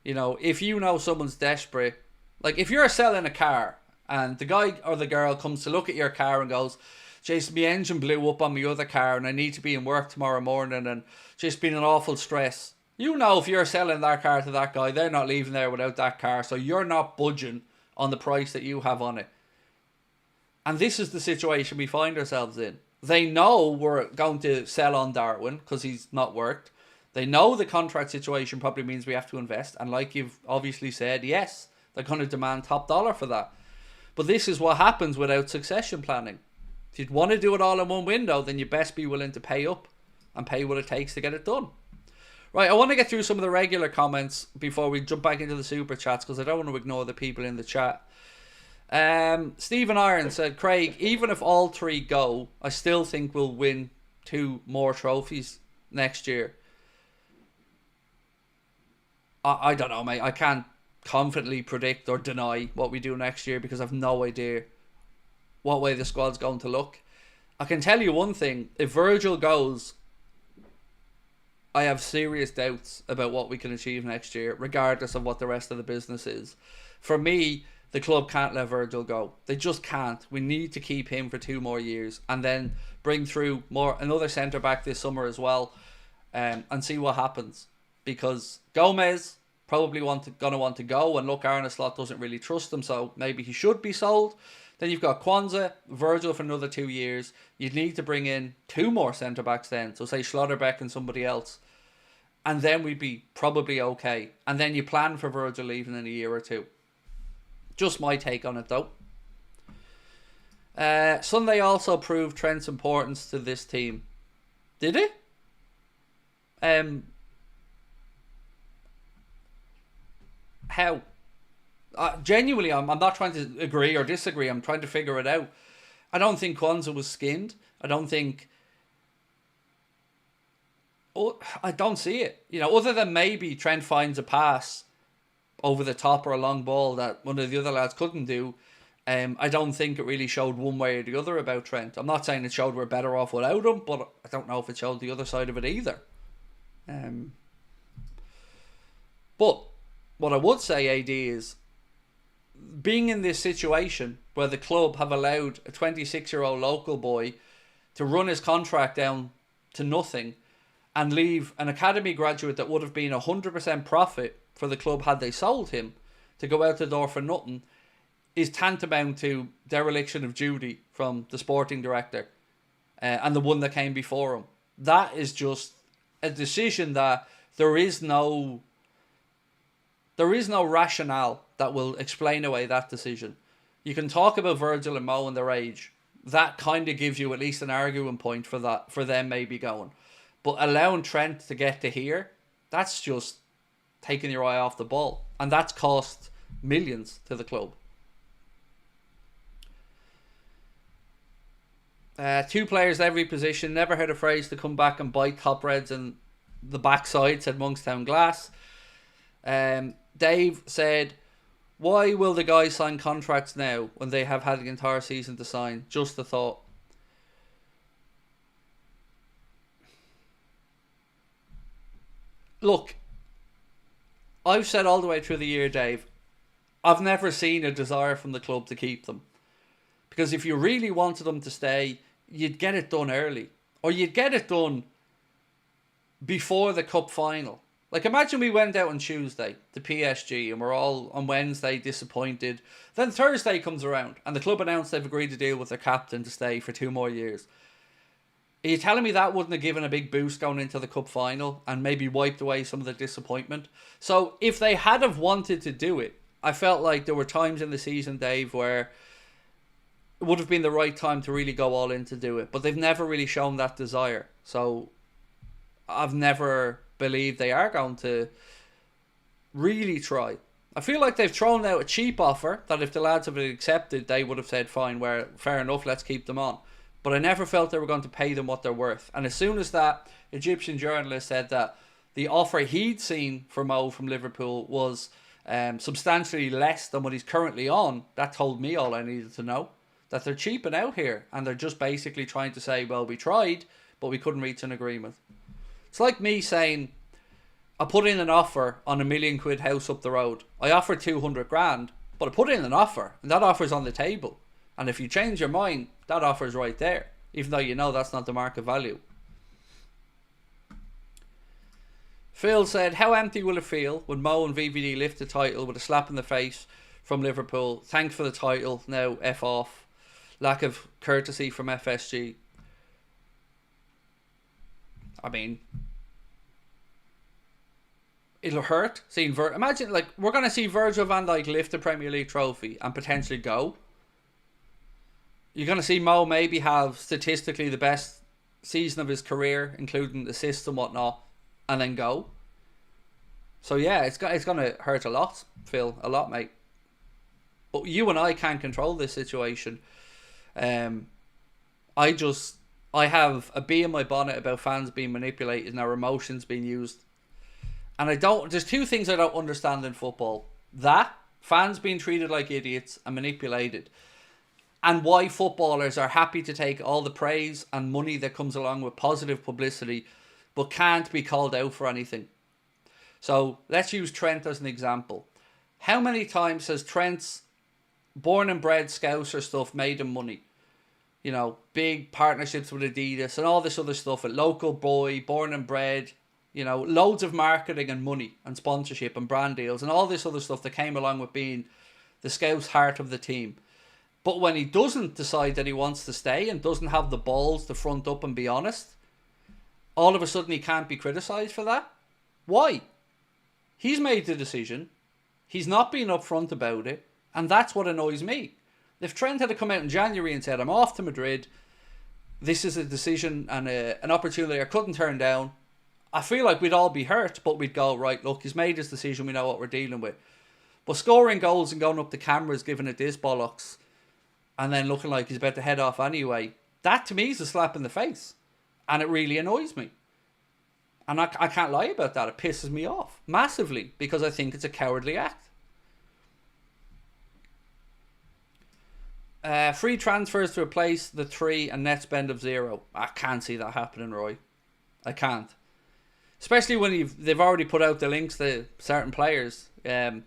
You know, if you know someone's desperate, like if you're selling a car and the guy or the girl comes to look at your car and goes, Jason, my engine blew up on my other car and I need to be in work tomorrow morning and just been an awful stress. You know, if you're selling that car to that guy, they're not leaving there without that car, so you're not budging on the price that you have on it. And this is the situation we find ourselves in. They know we're going to sell on Darwin because he's not worked. They know the contract situation probably means we have to invest. And like you've obviously said, yes, they're going to demand top dollar for that. But this is what happens without succession planning. If you'd want to do it all in one window, then you best be willing to pay up and pay what it takes to get it done. Right, I want to get through some of the regular comments before we jump back into the super chats because I don't want to ignore the people in the chat. Stephen Iron said, Craig, even if all 3 go, I still think we'll win 2 more trophies next year. I don't know, mate. I can't confidently predict or deny what we do next year because I've no idea what way the squad's going to look. I can tell you one thing. If Virgil goes, I have serious doubts about what we can achieve next year, regardless of what the rest of the business is. For me, the club can't let Virgil go. They just can't. We need to keep him for 2 more years and then bring through another centre-back this summer as well and see what happens. Because Gomez probably going to want to go, and look, Arne Slot doesn't really trust him, so maybe he should be sold. Then you've got Kwanzaa, Virgil for another 2 years. You'd need to bring in 2 more centre-backs then, so say Schlotterbeck and somebody else. And then we'd be probably okay. And then you plan for Virgil leaving in a year or 2. Just my take on it though. Sunday also proved Trent's importance to this team. Did it? How? Genuinely, I'm not trying to agree or disagree. I'm trying to figure it out. I don't think Kwanzaa was skinned. I don't see it. You know, other than maybe Trent finds a pass over the top or a long ball that one of the other lads couldn't do. I don't think it really showed one way or the other about Trent. I'm not saying it showed we're better off without him, but I don't know if it showed the other side of it either. But what I would say, AD, is being in this situation where the club have allowed a 26-year-old local boy to run his contract down to nothing and leave an academy graduate that would have been 100% profit for the club had they sold him to go out the door for nothing is tantamount to dereliction of duty from the sporting director and the one that came before him. That is just a decision that there is no rationale that will explain away that decision. You can talk about Virgil and Mo and their age. That kind of gives you at least an arguing point for that, for them maybe going. But allowing Trent to get to here, that's just taking your eye off the ball. And that's cost millions to the club. 2 players every position. Never heard a phrase to come back and bite top reds in the backside, said Monkstown Glass. Dave said, why will the guys sign contracts now when they have had the entire season to sign? Just a thought. Look, I've said all the way through the year, Dave, I've never seen a desire from the club to keep them. Because if you really wanted them to stay, you'd get it done early. Or you'd get it done before the cup final. Like, imagine we went out on Tuesday to PSG and we're all on Wednesday disappointed. Then Thursday comes around and the club announced they've agreed to deal with their captain to stay for 2 more years. Are you telling me that wouldn't have given a big boost going into the cup final and maybe wiped away some of the disappointment? So if they had have wanted to do it, I felt like there were times in the season, Dave, where it would have been the right time to really go all in to do it. But they've never really shown that desire. So I've never believed they are going to really try. I feel like they've thrown out a cheap offer that if the lads have accepted, they would have said, fine, well, fair enough, let's keep them on. But I never felt they were going to pay them what they're worth. And as soon as that Egyptian journalist said that the offer he'd seen for Mo from Liverpool was substantially less than what he's currently on, that told me all I needed to know. That they're cheaping out here and they're just basically trying to say, well, we tried, but we couldn't reach an agreement. It's like me saying, I put in an offer on £1 million house up the road. I offered 200 grand, but I put in an offer and that offer's on the table. And if you change your mind, that offer's right there, even though you know that's not the market value. Phil said, how empty will it feel when Mo and VVD lift the title with a slap in the face from Liverpool? Thanks for the title, now F off. Lack of courtesy from FSG. I mean, it'll hurt seeing imagine, like, we're going to see Virgil van Dijk lift the Premier League trophy and potentially go. You're going to see Mo maybe have statistically the best season of his career, including assists and whatnot, and then go. So yeah, it's going to hurt a lot, Phil, a lot, mate. But you and I can't control this situation. I have a bee in my bonnet about fans being manipulated and our emotions being used. And there's 2 things I don't understand in football. That, fans being treated like idiots and manipulated. And why footballers are happy to take all the praise and money that comes along with positive publicity, but can't be called out for anything. So let's use Trent as an example. How many times has Trent's born and bred Scouser stuff made him money? You know, big partnerships with Adidas and all this other stuff. A local boy, born and bred, you know, loads of marketing and money and sponsorship and brand deals and all this other stuff that came along with being the Scouts' heart of the team. But when he doesn't decide that he wants to stay and doesn't have the balls to front up and be honest, all of a sudden he can't be criticised for that. Why? He's made the decision. He's not being upfront about it. And that's what annoys me. If Trent had come out in January and said, I'm off to Madrid, this is a decision and an opportunity I couldn't turn down, I feel like we'd all be hurt, but we'd go, right, look, he's made his decision, we know what we're dealing with. But scoring goals and going up the cameras, giving it this bollocks, and then looking like he's about to head off anyway, that to me is a slap in the face. And it really annoys me. And I can't lie about that. It pisses me off massively because I think it's a cowardly act. Free transfers to replace the 3 and net spend of 0. I can't see that happening, Roy. I can't. Especially when they've already put out the links to certain players. I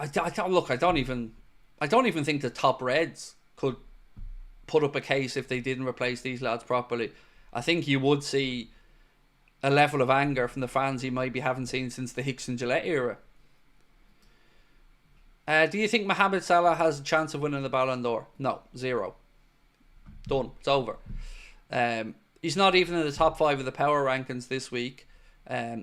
don't even think the top Reds could put up a case if they didn't replace these lads properly. I think you would see a level of anger from the fans you maybe haven't seen since the Hicks and Gillette era. Do you think Mohamed Salah has a chance of winning the Ballon d'Or? No, 0. Done. It's over. He's not even in the top 5 of the power rankings this week.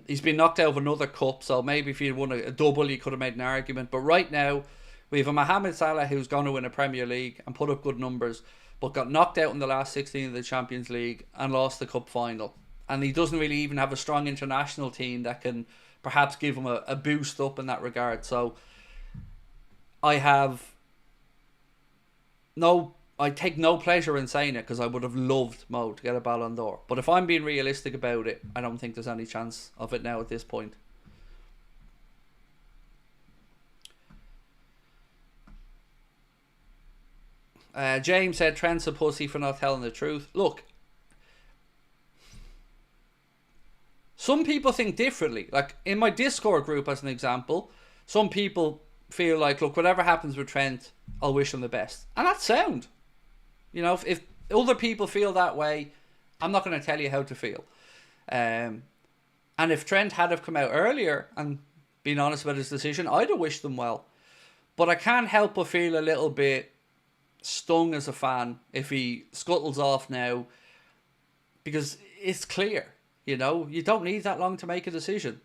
He's been knocked out of another cup, so maybe if he'd won a double, he could have made an argument. But right now, we have a Mohamed Salah who's going to win a Premier League and put up good numbers, but got knocked out in the last 16 of the Champions League and lost the cup final. And he doesn't really even have a strong international team that can perhaps give him a boost up in that regard. So I take no pleasure in saying it because I would have loved Mo to get a Ballon d'Or. But if I'm being realistic about it, I don't think there's any chance of it now at this point. James said Trent's a pussy for not telling the truth. Look, some people think differently. Like in my Discord group, as an example, some people feel like, look, whatever happens with Trent, I'll wish him the best. And that's sound. You know, if other people feel that way, I'm not going to tell you how to feel. And if Trent had have come out earlier and been honest about his decision, I'd have wished them well. But I can't help but feel a little bit stung as a fan if he scuttles off now, because it's clear, you don't need that long to make a decision.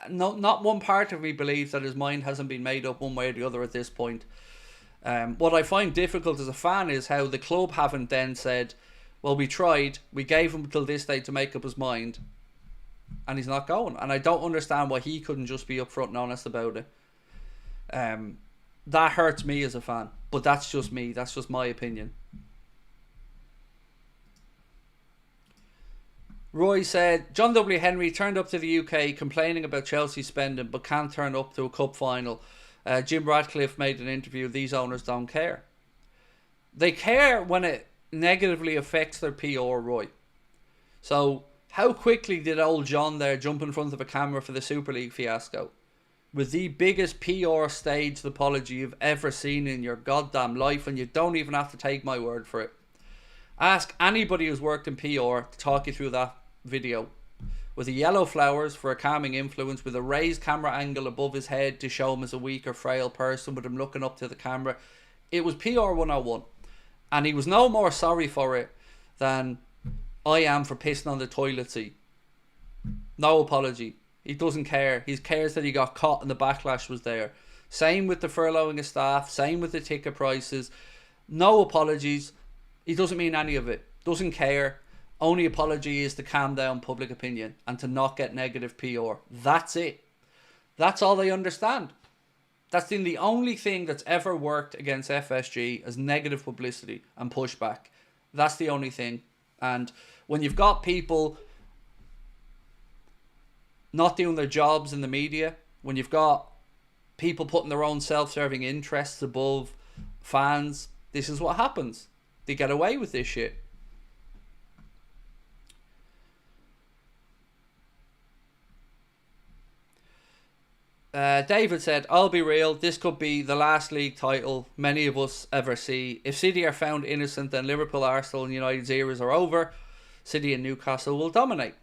No, not one part of me believes that his mind hasn't been made up one way or the other at this point. What I find difficult as a fan is how the club haven't then said, well, we tried, we gave him until this day to make up his mind, and he's not going. And I don't understand why he couldn't just be upfront and honest about it. That hurts me as a fan, but that's just me. That's just my opinion. Roy said, John W. Henry turned up to the UK complaining about Chelsea spending, but can't turn up to a cup final. Jim Ratcliffe made an interview. These owners don't care. They care when it negatively affects their PR, Roy. So how quickly did old John there jump in front of a camera for the Super League fiasco? With the biggest PR staged apology you've ever seen in your goddamn life, and you don't even have to take my word for it. Ask anybody who's worked in PR to talk you through that video. With the yellow flowers for a calming influence, with a raised camera angle above his head to show him as a weak or frail person, with him looking up to the camera. It was PR 101. And he was no more sorry for it than I am for pissing on the toilet seat. No apology. He doesn't care. He cares that he got caught and the backlash was there. Same with the furloughing of staff. Same with the ticket prices. No apologies. He doesn't mean any of it. Doesn't care. Only apology is to calm down public opinion and to not get negative PR. That's it. That's all they understand. That's been the only thing that's ever worked against FSG as negative publicity and pushback. That's the only thing. And when you've got people not doing their jobs in the media, when you've got people putting their own self-serving interests above fans, this is what happens. They get away with this shit. David said, I'll be real, this could be the last league title many of us ever see. If City are found innocent, then Liverpool, Arsenal and United's eras are over. City and Newcastle will dominate.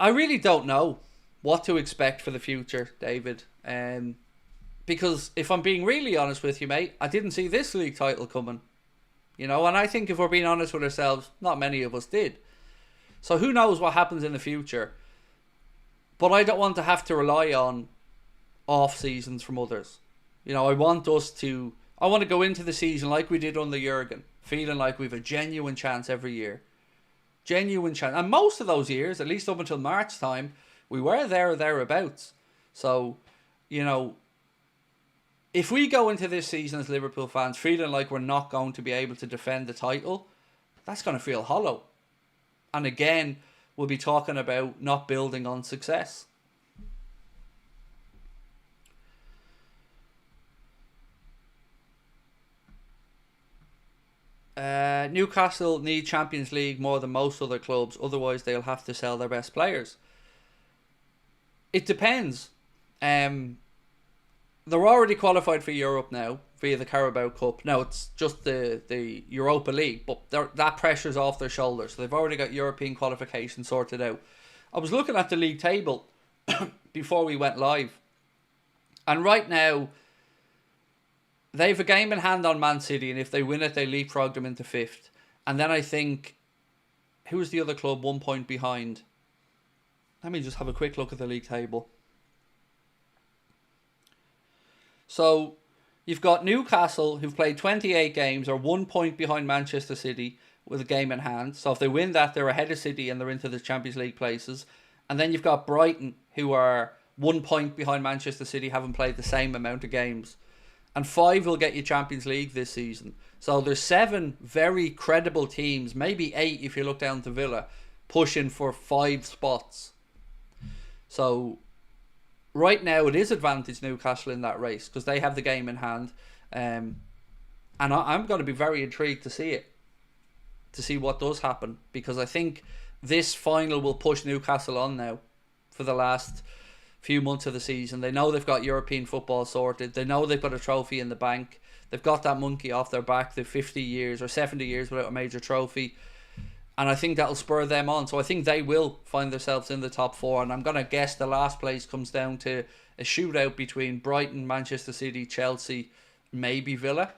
I really don't know what to expect for the future, David. Because if I'm being really honest with you, mate, I didn't see this league title coming. And I think if we're being honest with ourselves, not many of us did. So who knows what happens in the future. But I don't want to have to rely on off seasons from others. I want to go into the season like we did under Jurgen, feeling like we've a genuine chance every year. Genuine chance. And most of those years, at least up until March time, we were there or thereabouts. So, if we go into this season as Liverpool fans feeling like we're not going to be able to defend the title, that's going to feel hollow. And again, we'll be talking about not building on success. Newcastle need Champions League more than most other clubs, otherwise they'll have to sell their best players. It depends. They're already qualified for Europe now via the Carabao Cup. Now it's just the Europa League, but that pressure's off their shoulders, so they've already got European qualification sorted out. I was looking at the league table before we went live, and right now they've a game in hand on Man City, and if they win it, they leapfrog them into 5th. And then I think, who's the other club 1 point behind? Let me just have a quick look at the league table. So, you've got Newcastle, who've played 28 games, are 1 point behind Manchester City with a game in hand. So if they win that, they're ahead of City and they're into the Champions League places. And then you've got Brighton, who are 1 point behind Manchester City, haven't played the same amount of games. And 5 will get you Champions League this season. So there's 7 very credible teams, maybe 8 if you look down to Villa, pushing for 5 spots. So right now it is advantage Newcastle in that race because they have the game in hand. And I'm going to be very intrigued to see it. To see what does happen. Because I think this final will push Newcastle on now for the last few months of the season. They know they've got European football sorted. They know they've got a trophy in the bank. They've got that monkey off their back. They've 50 years or 70 years without a major trophy. And I think that'll spur them on. So I think they will find themselves in the top four. And I'm going to guess the last place comes down to a shootout between Brighton, Manchester City, Chelsea, maybe Villa.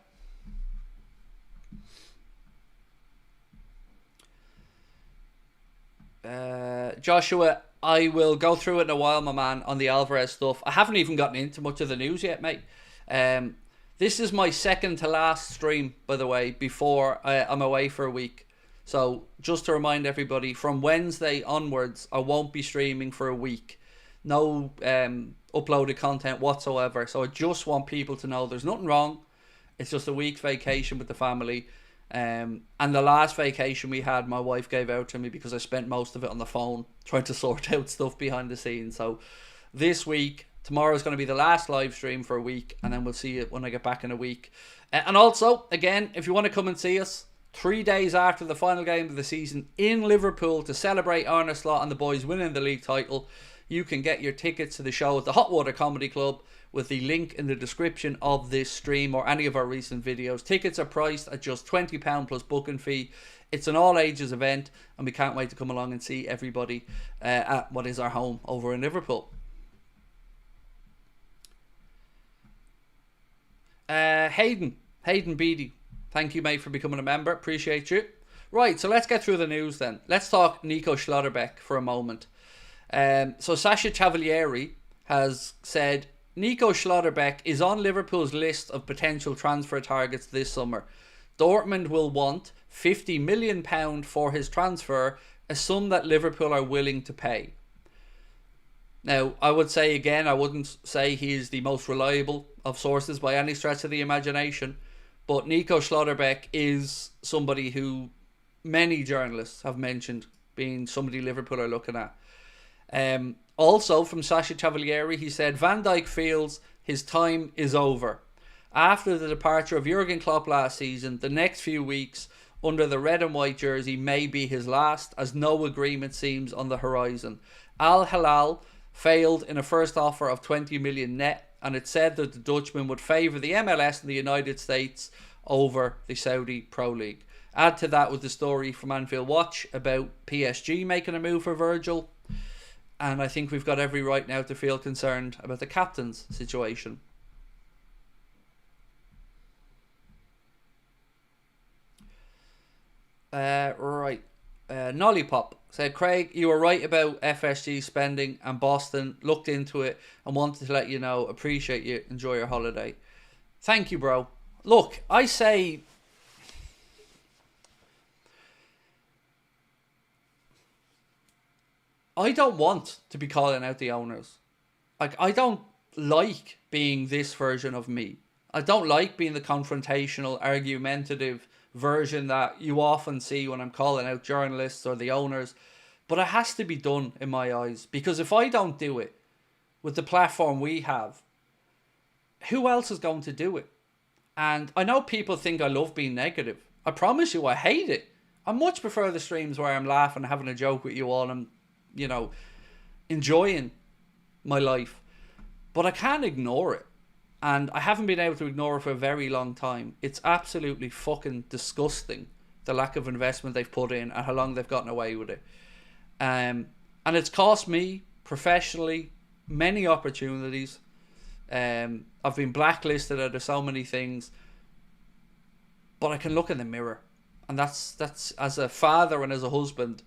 Joshua, I will go through it in a while, my man, on the Alvarez stuff. I haven't even gotten into much of the news yet, mate. This is my second to last stream, by the way, before I'm away for a week. So just to remind everybody, from Wednesday onwards, I won't be streaming for a week. No uploaded content whatsoever. So I just want people to know there's nothing wrong. It's just a week's vacation with the family. And the last vacation we had, my wife gave out to me because I spent most of it on the phone trying to sort out stuff behind the scenes. So this week, tomorrow's going to be the last live stream for a week, and then we'll see it when I get back in a week. And also, again, if you want to come and see us, 3 days after the final game of the season in Liverpool to celebrate Arne Slot and the boys winning the league title, you can get your tickets to the show at the Hot Water Comedy Club with the link in the description of this stream or any of our recent videos. Tickets are priced at just £20 plus booking fee. It's an all ages event, and we can't wait to come along and see everybody at what is our home over in Liverpool. Hayden Beattie, thank you, mate, for becoming a member. Appreciate you. Right, so let's get through the news then. Let's talk Nico Schlotterbeck for a moment. So Sasha Cavalieri has said Nico Schlotterbeck is on Liverpool's list of potential transfer targets this summer. Dortmund will want £50 million for his transfer, a sum that Liverpool are willing to pay. Now, I would say again, I wouldn't say he is the most reliable of sources by any stretch of the imagination, but Nico Schlotterbeck is somebody who many journalists have mentioned being somebody Liverpool are looking at. Also, from Sasha Cavalieri, he said Van Dijk feels his time is over. After the departure of Jurgen Klopp last season, the next few weeks under the red and white jersey may be his last, as no agreement seems on the horizon. Al Hilal failed in a first offer of 20 million net, and it said that the Dutchman would favour the MLS and the United States over the Saudi Pro League. Add to that with the story from Anfield Watch about PSG making a move for Virgil, and I think we've got every right now to feel concerned about the captain's situation. Nollipop said, Craig, you were right about FSG spending, and Boston looked into it and wanted to let you know. Appreciate you. Enjoy your holiday. Thank you, bro. Look, I say, I don't want to be calling out the owners. Like, I don't like being this version of me. I don't like being the confrontational, argumentative version that you often see when I'm calling out journalists or the owners. But it has to be done in my eyes, because if I don't do it with the platform we have, who else is going to do it? And I know people think I love being negative. I promise you I hate it. I much prefer the streams where I'm laughing, having a joke with you all, and enjoying my life. But I can't ignore it. And I haven't been able to ignore it for a very long time. It's absolutely fucking disgusting, the lack of investment they've put in and how long they've gotten away with it. And it's cost me, professionally, many opportunities. I've been blacklisted out of so many things. But I can look in the mirror. And that's as a father and as a husband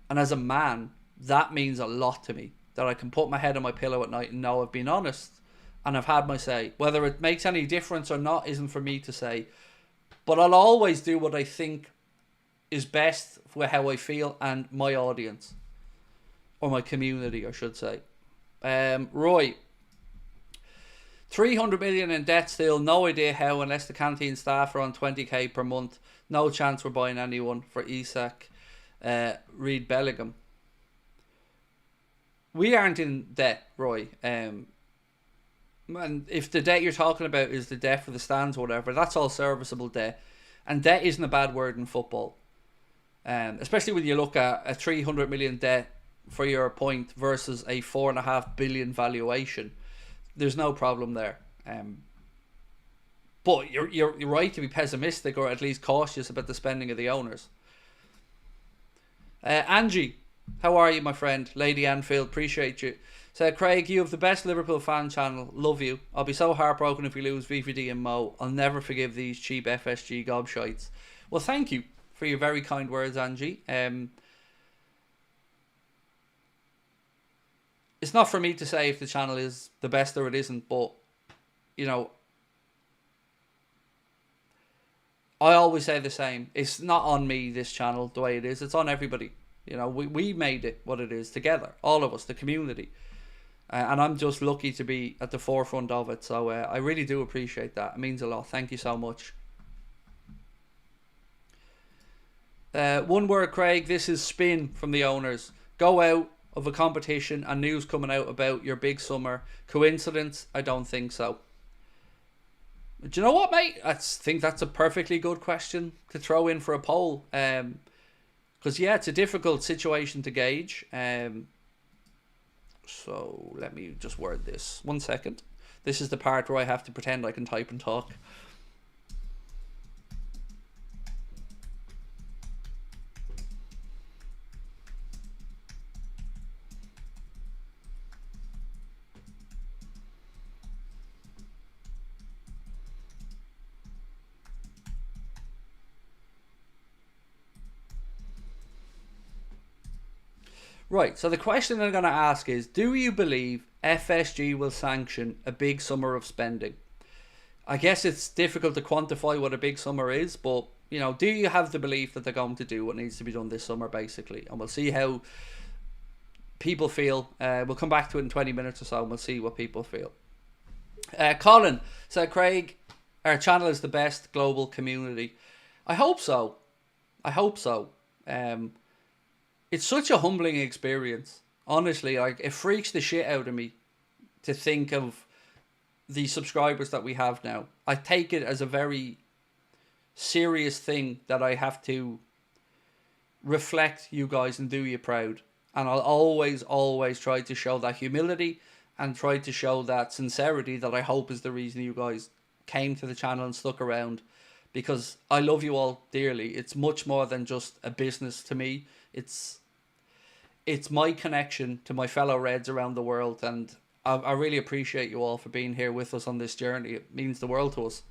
and as a man, that means a lot to me. That I can put my head on my pillow at night and know I've been honest. And I've had my say. Whether it makes any difference or not isn't for me to say. But I'll always do what I think is best for how I feel and my audience. Or my community, I should say. Roy. 300 million in debt still. No idea how, unless the canteen staff are on 20k per month. No chance we're buying anyone for Isak. Reed Bellingham. We aren't in debt, Roy. And if the debt you're talking about is the debt for the stands or whatever, that's all serviceable debt. And debt isn't a bad word in football. Especially when you look at a 300 million debt for your point versus a 4.5 billion valuation. There's no problem there. But you're right to be pessimistic or at least cautious about the spending of the owners. Angie, how are you, my friend? Lady Anfield, appreciate you. Said, Craig, you have the best Liverpool fan channel. Love you. I'll be so heartbroken if we lose VVD and Mo. I'll never forgive these cheap FSG gobshites. Well, thank you for your very kind words, Angie. It's not for me to say if the channel is the best or it isn't, but, you know, I always say the same. It's not on me, this channel, the way it is. It's on everybody. You know, we made it what it is together. All of us, the community. And I'm just lucky to be at the forefront of it. So I really do appreciate that. It means a lot. Thank you so much. One word, Craig. This is spin from the owners. Go out of a competition and news coming out about your big summer. Coincidence? I don't think so. Do you know what, mate? I think that's a perfectly good question to throw in for a poll. Because, yeah, it's a difficult situation to gauge. So let me just word this. 1 second. This is the part where I have to pretend I can type and talk. Right, so the question I'm going to ask is, do you believe FSG will sanction a big summer of spending? I guess it's difficult to quantify what a big summer is, but, you know, do you have the belief that they're going to do what needs to be done this summer, basically? And we'll see how people feel. We'll come back to it in 20 minutes or so, and we'll see what people feel. Colin said, Craig, our channel is the best global community. I hope so. I hope so. It's such a humbling experience. Honestly, like, it freaks the shit out of me to think of the subscribers that we have now. I take it as a very serious thing that I have to reflect you guys and do you proud. And I'll always, always try to show that humility and try to show that sincerity that I hope is the reason you guys came to the channel and stuck around. Because I love you all dearly. It's much more than just a business to me. It's my connection to my fellow Reds around the world, and I really appreciate you all for being here with us on this journey. It means the world to us.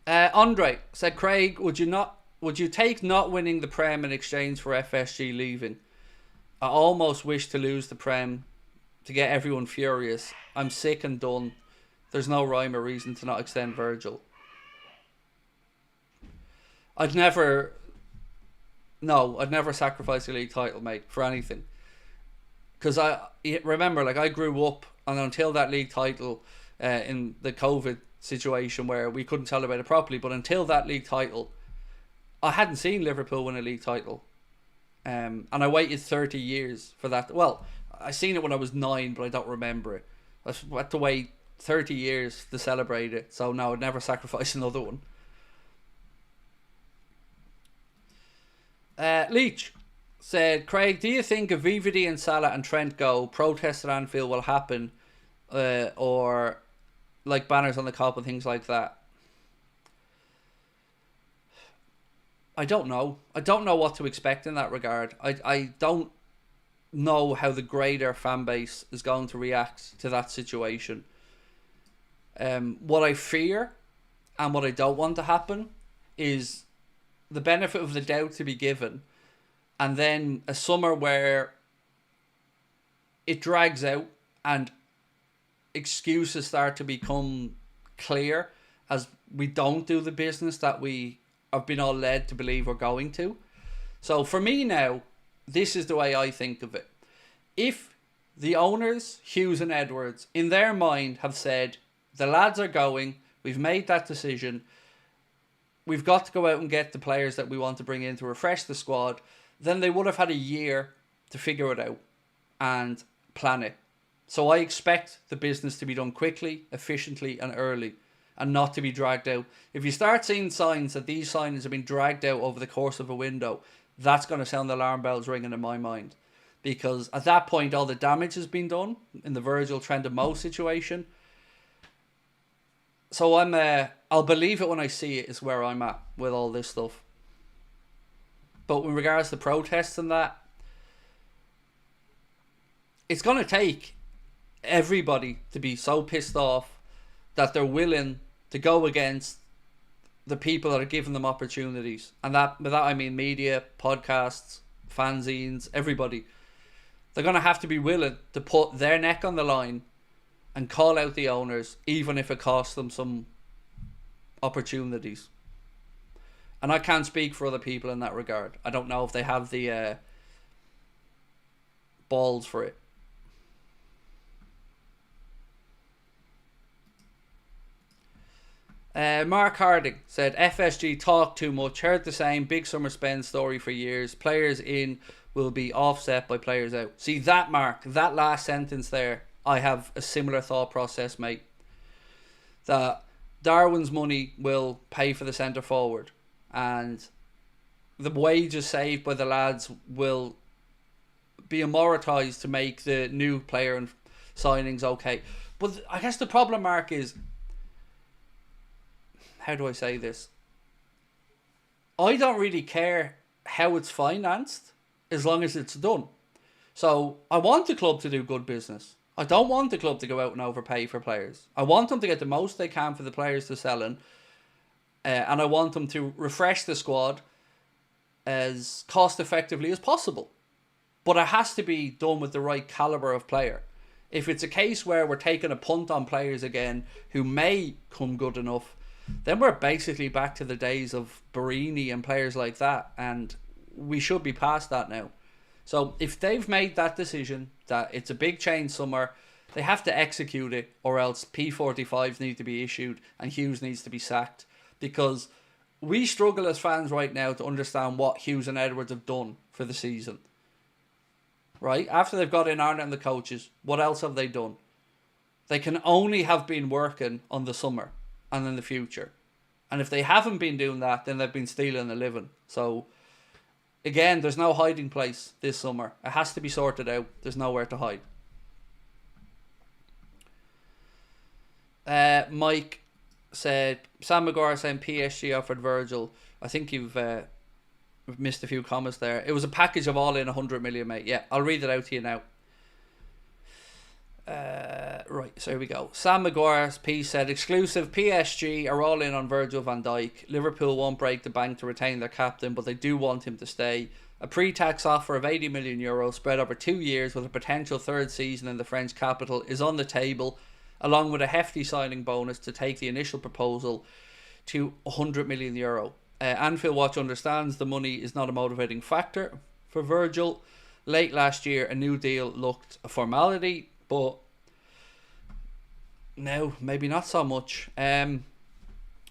Andre said, Craig, would you take not winning the Prem in exchange for FSG leaving? I almost wish to lose the Prem to get everyone furious. I'm sick and done. There's no rhyme or reason to not extend Virgil. I'd never sacrifice a league title, mate, for anything. Because remember, like, I grew up, and until that league title, in the COVID situation where we couldn't celebrate it properly, but until that league title, I hadn't seen Liverpool win a league title. And I waited 30 years for that. Well, I seen it when I was 9, but I don't remember it. I had to wait 30 years to celebrate it. So no, I'd never sacrifice another one. Leach said, Craig, do you think if VVD and Salah and Trent go, protests at Anfield will happen, or like banners on the Kop and things like that? I don't know. I don't know what to expect in that regard. I don't know how the greater fan base is going to react to that situation. What I fear and what I don't want to happen is the benefit of the doubt to be given, and then a summer where it drags out and excuses start to become clear as we don't do the business that we have been all led to believe we're going to. So for me now, this is the way I think of it. If the owners, Hughes and Edwards, in their mind have said, the lads are going, we've made that decision, we've got to go out and get the players that we want to bring in to refresh the squad, then they would have had a year to figure it out and plan it. So I expect the business to be done quickly, efficiently and early, and not to be dragged out. If you start seeing signs that these signings have been dragged out over the course of a window, that's going to sound the alarm bells ringing in my mind. Because at that point, all the damage has been done in the Virgil, Trent and Mo situation. So I'll believe it when I see it is where I'm at with all this stuff. But in regards to protests and that, it's going to take everybody to be so pissed off that they're willing to go against the people that are giving them opportunities. And that, by that I mean media, podcasts, fanzines, everybody. They're going to have to be willing to put their neck on the line and call out the owners, even if it costs them some opportunities. And I can't speak for other people in that regard. I don't know if they have the balls for it. Mark Harding said, FSG talk too much. Heard the same big summer spend story for years. Players in will be offset by players out. See that, Mark, that last sentence there, I have a similar thought process, mate. That Darwin's money will pay for the centre forward, and the wages saved by the lads will be amortised to make the new player and signings okay. But I guess the problem, Mark, is, how do I say this? I don't really care how it's financed as long as it's done. So I want the club to do good business. I don't want the club to go out and overpay for players. I want them to get the most they can for the players to sell in. And I want them to refresh the squad as cost effectively as possible. But it has to be done with the right calibre of player. If it's a case where we're taking a punt on players again who may come good enough, then we're basically back to the days of Barini and players like that, and we should be past that now. So if they've made that decision that it's a big change summer, they have to execute it, or else P45s need to be issued and Hughes needs to be sacked, because we struggle as fans right now to understand what Hughes and Edwards have done for the season. Right? After they've got in Arnott and the coaches, what else have they done? They can only have been working on the summer and in the future. And if they haven't been doing that, then they've been stealing a living. So, again, there's no hiding place this summer. It has to be sorted out. There's nowhere to hide. Mike said, Sam Maguire saying PSG offered Virgil. I think you've missed a few comments there. It was a package of all in 100 million, mate. Yeah, I'll read it out to you now. Right, so here we go. Sam Maguire's piece said, exclusive, PSG are all in on Virgil van Dijk. Liverpool won't break the bank to retain their captain, but they do want him to stay. A pre-tax offer of €80 million spread over 2 years with a potential third season in the French capital is on the table, along with a hefty signing bonus to take the initial proposal to €100 million. Anfield Watch understands the money is not a motivating factor for Virgil. Late last year, a new deal looked a formality, but now maybe not so much. Bear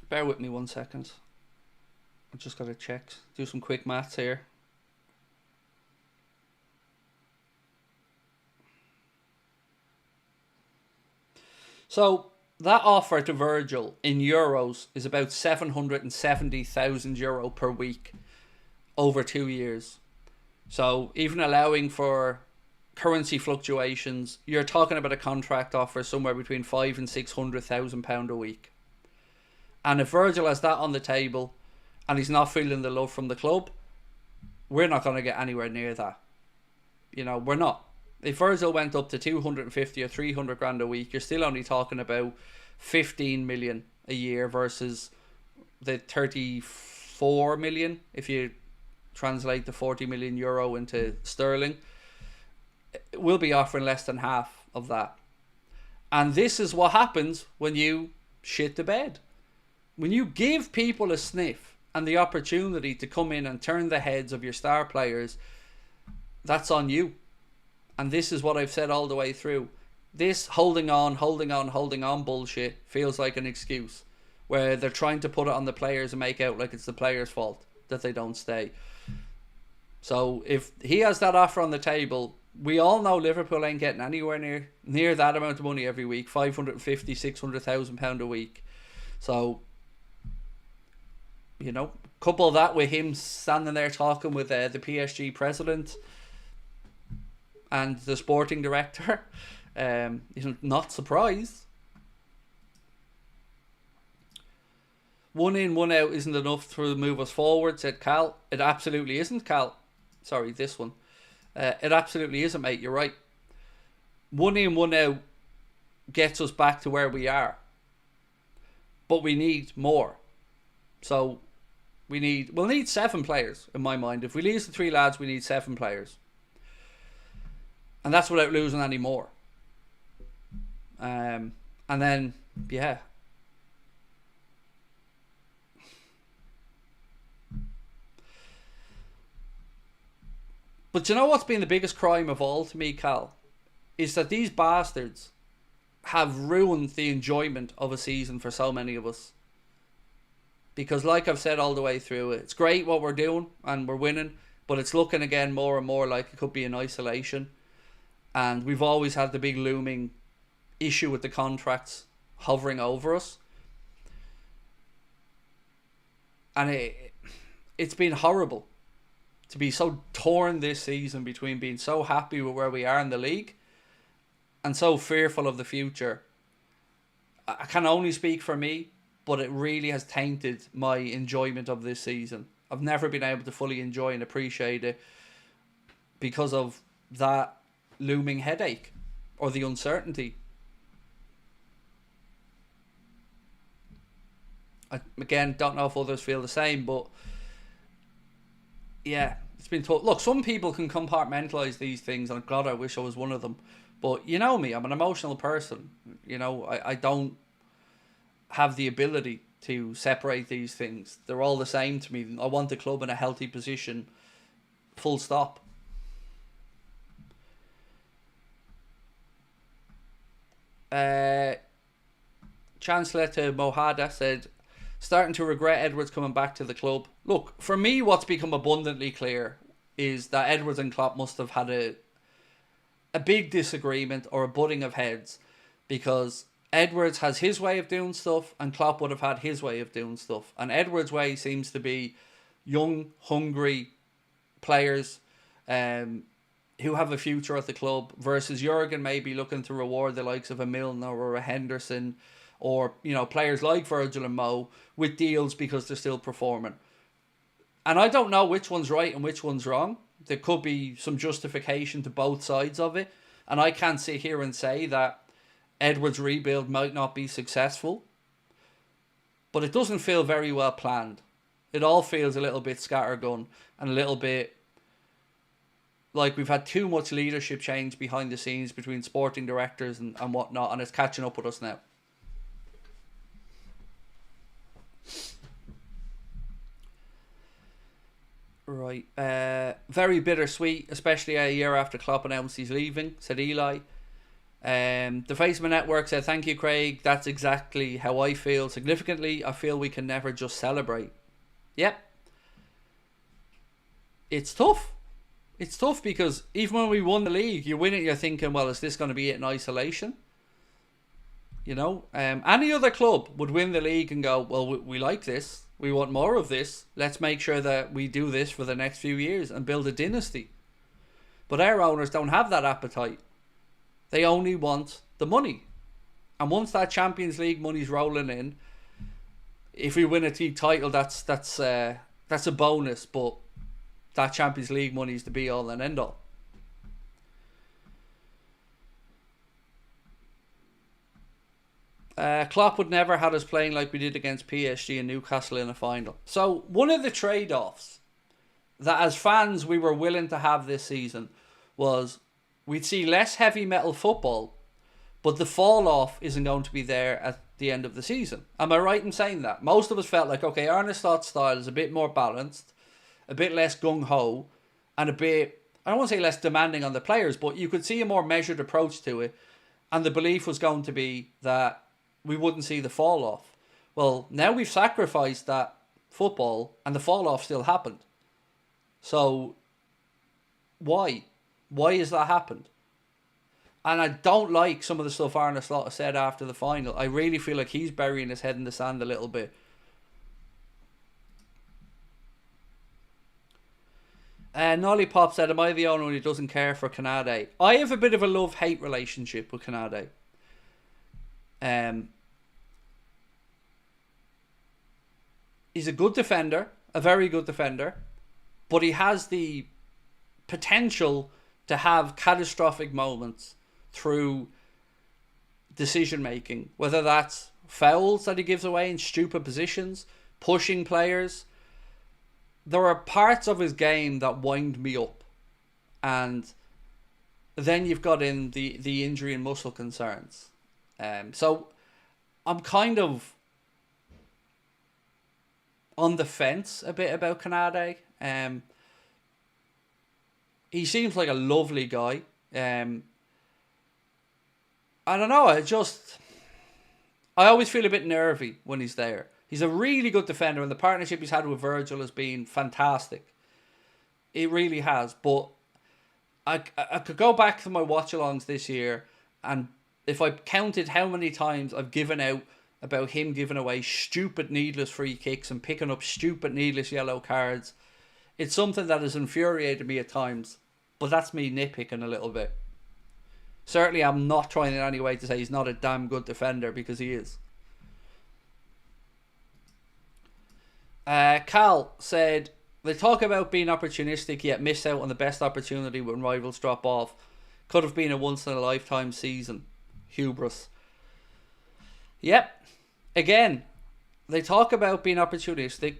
with me 1 second. I've just got to check, do some quick maths here. So that offer to Virgil in euros is about €770,000 per week over 2 years. So even allowing for currency fluctuations, you're talking about a contract offer somewhere between £500,000 and £600,000 a week. And if Virgil has that on the table and he's not feeling the love from the club, we're not going to get anywhere near that. You know, we're not. If Virgil went up to 250 or 300 grand a week, you're still only talking about 15 million a year versus the 34 million if you translate the 40 million euro into sterling. We'll be offering less than half of that. And this is what happens when you shit the bed. When you give people a sniff and the opportunity to come in and turn the heads of your star players, that's on you. And this is what I've said all the way through. This holding on bullshit feels like an excuse, where they're trying to put it on the players and make out like it's the players' fault that they don't stay. So if he has that offer on the table, we all know Liverpool ain't getting anywhere near that amount of money every week, 550, 600,000 pound a week. So, you know, couple that with him standing there talking with the PSG president and the sporting director, not surprised. One in, one out isn't enough to move us forward, said Cal. It absolutely isn't, Cal. Sorry, this one. It absolutely isn't, mate. You're right. One in, one out gets us back to where we are. But we need more. So we'll need 7 players, in my mind. If we lose the 3 lads, we need 7 players. And that's without losing any more. And then, yeah. But you know what's been the biggest crime of all to me, Cal? Is that these bastards have ruined the enjoyment of a season for so many of us. Because like I've said all the way through it, it's great what we're doing and we're winning, but it's looking again more and more like it could be in isolation. And we've always had the big looming issue with the contracts hovering over us. And it's been horrible to be so torn this season between being so happy with where we are in the league and so fearful of the future. I can only speak for me, but it really has tainted my enjoyment of this season. I've never been able to fully enjoy and appreciate it because of that looming headache or the uncertainty. I, again, don't know if others feel the same, but yeah, it's been tough. Look, some people can compartmentalise these things, and God, I wish I was one of them. But you know me, I'm an emotional person. You know, I don't have the ability to separate these things. They're all the same to me. I want the club in a healthy position. Full stop. Chancellor to Mohada said, starting to regret Edwards coming back to the club. Look, for me, what's become abundantly clear is that Edwards and Klopp must have had a big disagreement or a butting of heads, because Edwards has his way of doing stuff and Klopp would have had his way of doing stuff. And Edwards' way seems to be young, hungry players who have a future at the club, versus Jurgen maybe looking to reward the likes of a Milner or a Henderson, or, you know, players like Virgil and Mo with deals because they're still performing. And I don't know which one's right and which one's wrong. There could be some justification to both sides of it. And I can't sit here and say that Edwards' rebuild might not be successful. But it doesn't feel very well planned. It all feels a little bit scattergun and a little bit like we've had too much leadership change behind the scenes between sporting directors and whatnot, and it's catching up with us now. Right. Very bittersweet, especially a year after Klopp announced he's leaving, said Eli. The Facebook Network said, thank you, Craig. That's exactly how I feel. Significantly, I feel we can never just celebrate. Yep. It's tough. It's tough because even when we won the league, you win it, you're thinking, well, is this going to be it in isolation? You know, any other club would win the league and go, well, we like this. We want more of this. Let's make sure that we do this for the next few years and build a dynasty. But our owners don't have that appetite. They only want the money. And once that Champions League money's rolling in, if we win a league title, that's a bonus. But that Champions League money is the be all and end all. Klopp would never have us playing like we did against PSG and Newcastle in a final. So one of the trade-offs that as fans we were willing to have this season was we'd see less heavy metal football, but the fall off isn't going to be there at the end of the season. Am I right in saying that? Most of us felt like, okay, Arne Slott's style is a bit more balanced, a bit less gung-ho, and a bit, I don't want to say less demanding on the players, but you could see a more measured approach to it. And the belief was going to be that we wouldn't see the fall off. Well, now we've sacrificed that football and the fall off still happened. So why? Why has that happened? And I don't like some of the stuff Arne Slot said after the final. I really feel like he's burying his head in the sand a little bit. Nolly Pop said, am I the owner who doesn't care for Canade? I have a bit of a love-hate relationship with He's a good defender, a very good defender, but he has the potential to have catastrophic moments through decision making, whether that's fouls that he gives away in stupid positions, pushing players. There are parts of his game that wind me up, and then you've got in the injury and muscle concerns. So I'm kind of on the fence a bit about Canade. He seems like a lovely guy. I don't know. I always feel a bit nervy when he's there. He's a really good defender, and the partnership he's had with Virgil has been fantastic. It really has. But I could go back to my watch-alongs this year, and if I counted how many times I've given out about him giving away stupid, needless free kicks and picking up stupid, needless yellow cards, it's something that has infuriated me at times. But that's me nitpicking a little bit. Certainly, I'm not trying in any way to say he's not a damn good defender, because he is. Cal said, they talk about being opportunistic yet miss out on the best opportunity when rivals drop off. Could have been a once-in-a-lifetime season. Hubris. Yep. Again, they talk about being opportunistic.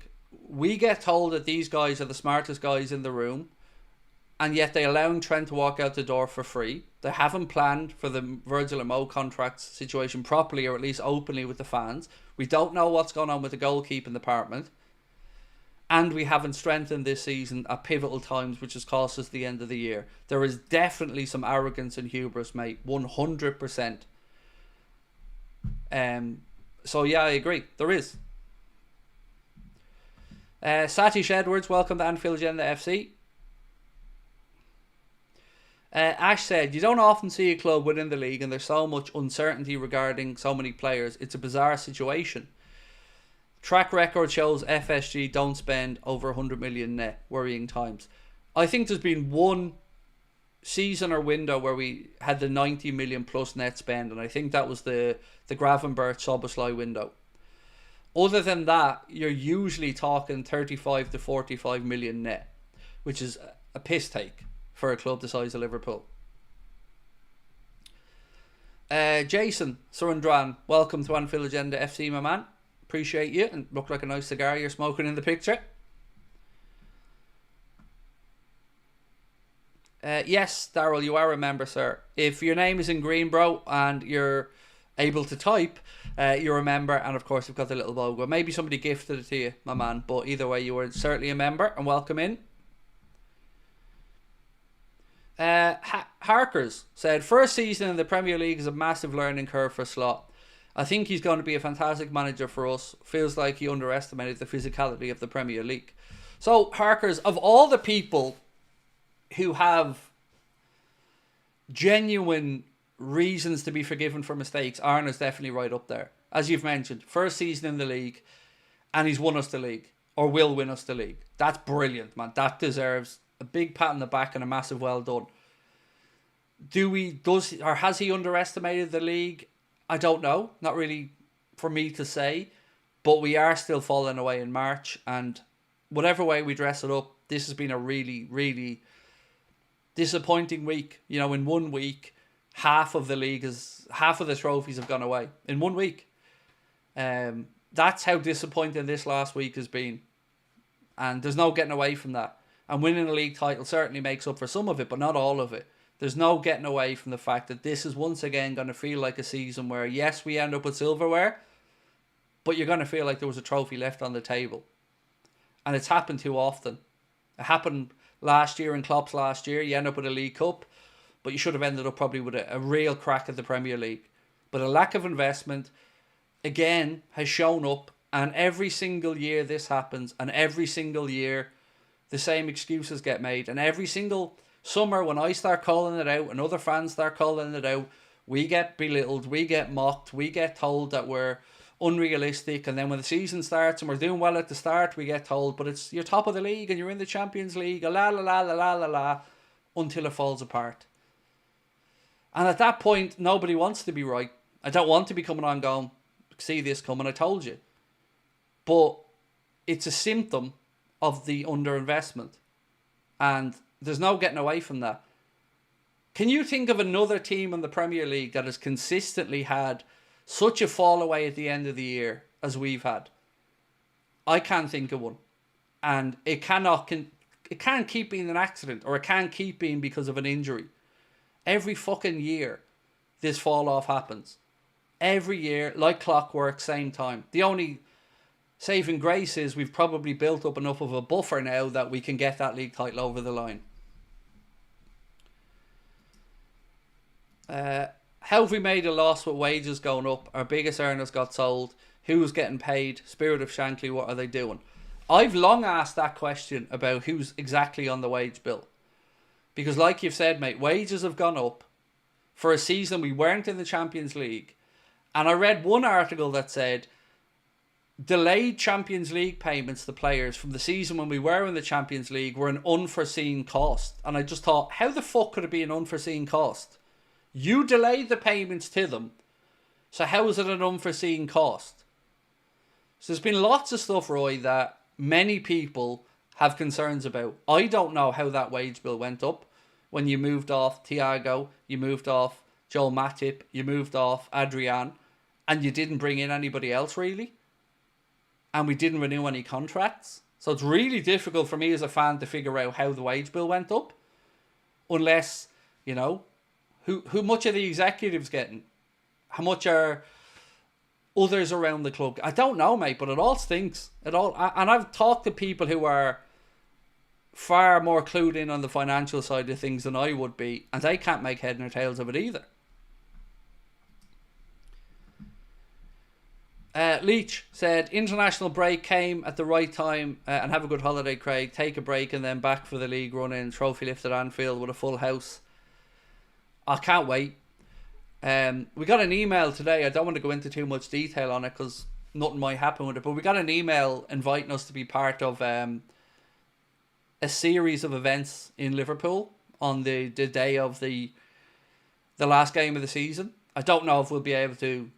We get told that these guys are the smartest guys in the room, and yet they're allowing Trent to walk out the door for free. They haven't planned for the Virgil and Mo contract situation properly, or at least openly with the fans. We don't know what's going on with the goalkeeping department. And we haven't strengthened this season at pivotal times, which has cost us the end of the year. There is definitely some arrogance and hubris, mate. 100%. So yeah, I agree. There is. Satish Edwards, welcome to Anfield Agenda FC. Ash said, you don't often see a club within the league and there's so much uncertainty regarding so many players. It's a bizarre situation. Track record shows FSG don't spend over 100 million net. Worrying times. I think there's been one season or window where we had the 90 million plus net spend, and I think that was the Gravenberch Soboslai window. Other than that, you're usually talking 35 to 45 million net, which is a piss take for a club the size of Liverpool. Jason Surendran, welcome to Anfield Agenda FC, my man. Appreciate you, and look like a nice cigar you're smoking in the picture. Yes, Daryl, you are a member, sir. If your name is in green, bro, and you're able to type, you're a member, and of course you've got the little logo. Maybe somebody gifted it to you, my man, but either way, you are certainly a member, and welcome in. Harkers said, first season in the Premier League is a massive learning curve for Slot. I think he's going to be a fantastic manager for us. Feels like he underestimated the physicality of the Premier League. So, Harkers, of all the people who have genuine reasons to be forgiven for mistakes, Arna's definitely right up there. As you've mentioned, first season in the league, and he's won us the league, or will win us the league. That's brilliant, man. That deserves a big pat on the back and a massive well done. Has he underestimated the league? I don't know. Not really for me to say. But we are still falling away in March, and whatever way we dress it up, this has been a really, really disappointing week. You know, in 1 week, half of the trophies have gone away. In 1 week. That's how disappointing this last week has been. And there's no getting away from that. And winning a league title certainly makes up for some of it, but not all of it. There's no getting away from the fact that this is once again going to feel like a season where, yes, we end up with silverware, but you're going to feel like there was a trophy left on the table. And it's happened too often. It happened last year in Klopp's last year. You end up with a League Cup, but you should have ended up probably with a real crack at the Premier League. But a lack of investment, again, has shown up. And every single year this happens. And every single year the same excuses get made. And every single summer when I start calling it out and other fans start calling it out, we get belittled, we get mocked, we get told that we're unrealistic, and then when the season starts and we're doing well at the start, we get told, but you're top of the league and you're in the Champions League, la la la la la la la, until it falls apart. And at that point, nobody wants to be right. I don't want to be coming on going, see this coming, I told you. But it's a symptom of the underinvestment. And there's no getting away from that. Can you think of another team in the Premier League that has consistently had such a fall away at the end of the year as we've had? I can't think of one. And it can't keep being an accident, or it can't keep being because of an injury. Every fucking year, this fall off happens. Every year, like clockwork, same time. The only saving grace is we've probably built up enough of a buffer now that we can get that league title over the line. How have we made a loss with wages going up? Our biggest earners got sold. Who's getting paid? Spirit of Shankly, what are they doing? I've long asked that question about who's exactly on the wage bill. Because like you've said, mate, wages have gone up. For a season we weren't in the Champions League. And I read one article that said delayed Champions League payments to players from the season when we were in the Champions League were an unforeseen cost. And I just thought, how the fuck could it be an unforeseen cost? You delayed the payments to them. So how is it an unforeseen cost? So there's been lots of stuff, Roy, that many people have concerns about. I don't know how that wage bill went up when you moved off Thiago, you moved off Joel Matip, you moved off Adrian, and you didn't bring in anybody else really. And we didn't renew any contracts. So it's really difficult for me as a fan to figure out how the wage bill went up. Unless, you know, who much are the executives getting? How much are others around the club? I don't know, mate, but it all stinks. And I've talked to people who are far more clued in on the financial side of things than I would be, and they can't make head nor tails of it either. Leach said, international break came at the right time, and have a good holiday, Craig. Take a break and then back for the league run in. Trophy lift at Anfield with a full house. I can't wait. We got an email today. I don't want to go into too much detail on it because nothing might happen with it, but we got an email inviting us to be part of a series of events in Liverpool on the day of the last game of the season. I don't know if we'll be able to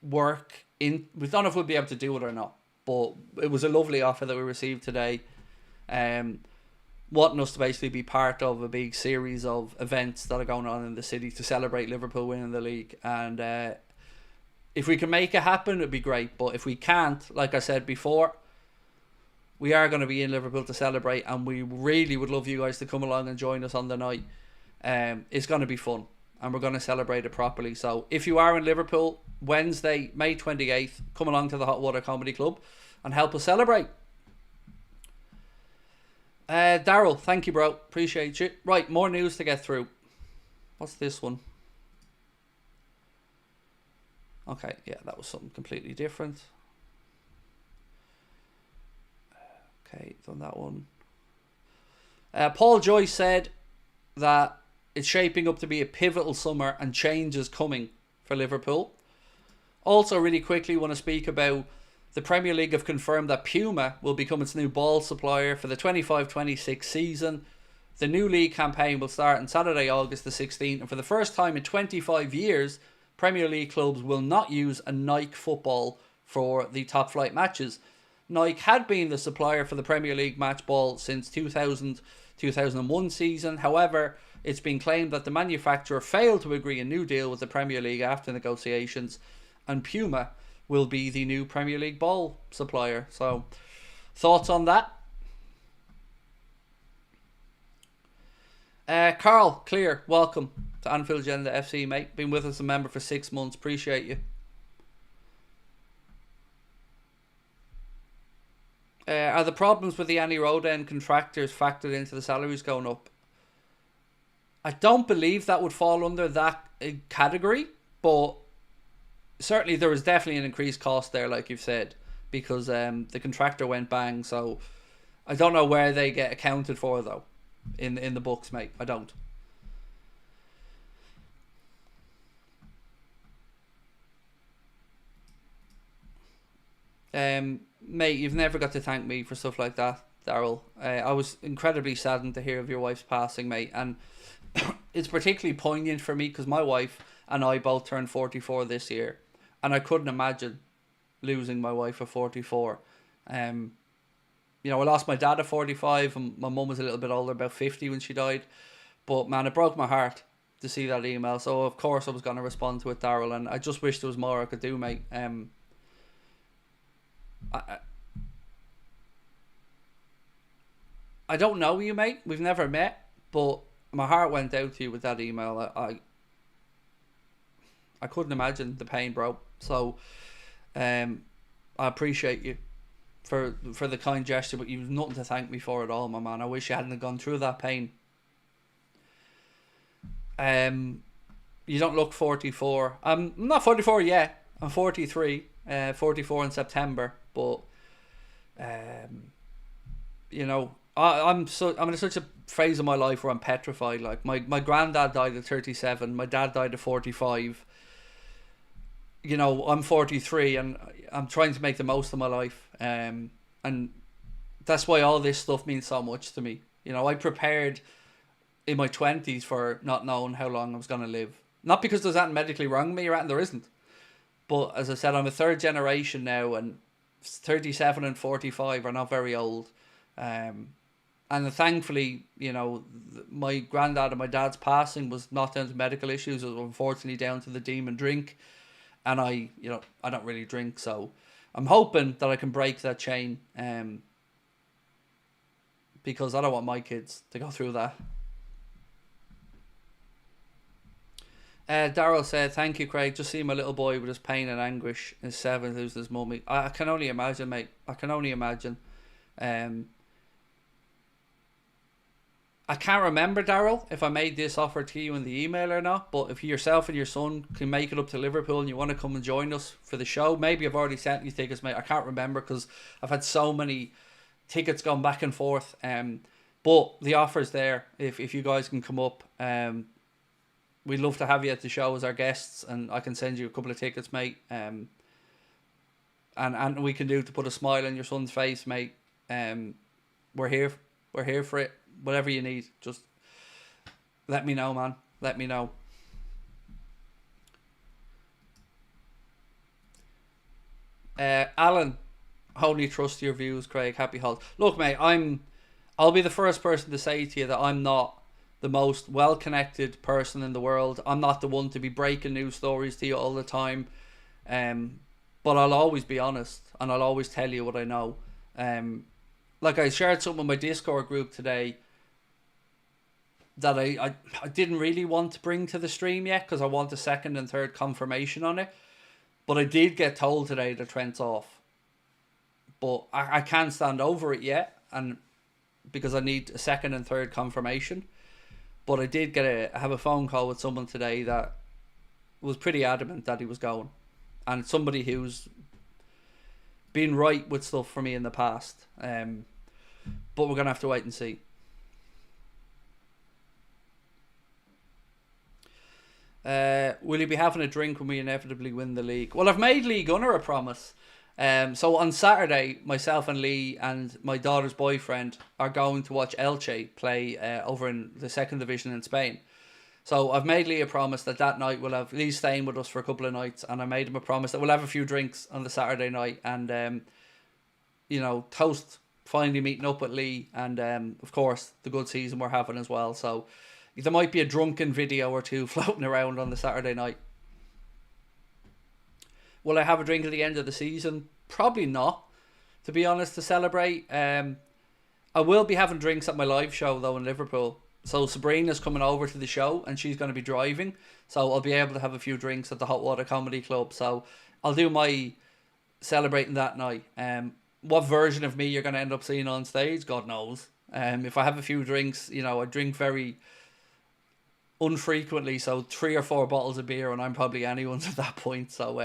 work in. We don't know if we'll be able to do it or not, but it was a lovely offer that we received today. Wanting us to basically be part of a big series of events that are going on in the city to celebrate Liverpool winning the league. And if we can make it happen, it'd be great. But if we can't, like I said before, we are going to be in Liverpool to celebrate, and we really would love you guys to come along and join us on the night. It's going to be fun, and we're going to celebrate it properly. So if you are in Liverpool, Wednesday, May 28th, come along to the Hot Water Comedy Club and help us celebrate. Daryl, thank you, bro. Appreciate you. Right, more news to get through. What's this one? Okay, yeah, that was something completely different. Okay, done that one. Paul Joyce said that it's shaping up to be a pivotal summer and change is coming for Liverpool. Also, really quickly, want to speak about the Premier League have confirmed that Puma will become its new ball supplier for the 25-26 season. The new league campaign will start on Saturday, August the 16th, and for the first time in 25 years, Premier League clubs will not use a Nike football for the top flight matches. Nike had been the supplier for the Premier League match ball since 2000-2001 season. However, it's been claimed that the manufacturer failed to agree a new deal with the Premier League after negotiations, and Puma will be the new Premier League ball supplier. So, thoughts on that? Carl, clear, welcome to Anfield Agenda FC, mate. Been with us a member for 6 months. Appreciate you. Are the problems with the Annie Roden contractors factored into the salaries going up? I don't believe that would fall under that category, but certainly there is definitely an increased cost there, like you've said, because the contractor went bang. So I don't know where they get accounted for though in the books, mate. I don't. Mate, you've never got to thank me for stuff like that, Daryl. I was incredibly saddened to hear of your wife's passing, mate, and it's particularly poignant for me because my wife and I both turned 44 this year, and I couldn't imagine losing my wife at 44. You know, I lost my dad at 45, and my mum was a little bit older, about 50 when she died. But man, it broke my heart to see that email. So of course I was going to respond to it, Daryl, and I just wish there was more I could do, mate. I I don't know you, mate. We've never met, but my heart went out to you with that email. I couldn't imagine the pain, bro. So, I appreciate you for the kind gesture, but you've nothing to thank me for at all, my man. I wish you hadn't gone through that pain. You don't look 44. I'm not 44 yet. I'm 43. 44 in September. But you know, I'm in such a phase of my life where I'm petrified. Like my granddad died at 37. My dad died at 45. You know, I'm 43 and I'm trying to make the most of my life. And that's why all this stuff means so much to me. You know, I prepared in my 20s for not knowing how long I was going to live. Not because there's anything medically wrong with me or anything, there isn't. But as I said, I'm a third generation now, and 37 and 45 are not very old. And thankfully, you know, my granddad and my dad's passing was not down to medical issues. It was unfortunately down to the demon drink. And I don't really drink, so I'm hoping that I can break that chain. Because I don't want my kids to go through that. Daryl said, "Thank you, Craig. Just seeing my little boy with his pain and anguish in 7th lose his mummy." I can only imagine, mate. I can only imagine. I can't remember, Daryl, if I made this offer to you in the email or not, but if yourself and your son can make it up to Liverpool and you want to come and join us for the show, maybe I've already sent you tickets, mate. I can't remember because I've had so many tickets going back and forth. But the offer's there if you guys can come up. We'd love to have you at the show as our guests, and I can send you a couple of tickets, mate. And we can do to put a smile on your son's face, mate. We're here for it. Whatever you need, just let me know, man. Let me know. Alan, only trust your views, Craig. Happy holidays. Look, mate, I'll be the first person to say to you that I'm not the most well-connected person in the world. I'm not the one to be breaking news stories to you all the time. But I'll always be honest, and I'll always tell you what I know. Like I shared something in my Discord group today that I didn't really want to bring to the stream yet because I want a second and third confirmation on it. But I did get told today that Trent's off. But I can't stand over it yet, and because I need a second and third confirmation. But I did have a phone call with someone today that was pretty adamant that he was going. And somebody who's been right with stuff for me in the past. But we're going to have to wait and see. Will you be having a drink when we inevitably win the league? Well, I've made Lee Gunner a promise. So on Saturday, myself and Lee and my daughter's boyfriend are going to watch Elche play over in the second division in Spain. So I've made Lee a promise that night we'll have Lee's staying with us for a couple of nights, and I made him a promise that we'll have a few drinks on the Saturday night and toast finally meeting up with Lee and of course the good season we're having as well. So there might be a drunken video or two floating around on the Saturday night. Will I have a drink at the end of the season? Probably not, to be honest, to celebrate. I will be having drinks at my live show, though, in Liverpool. So Sabrina's coming over to the show, and she's going to be driving. So I'll be able to have a few drinks at the Hot Water Comedy Club. So I'll do my celebrating that night. What version of me you're going to end up seeing on stage, God knows. If I have a few drinks, I drink very unfrequently. So 3 or 4 bottles of beer, and I'm probably anyone's at that point. So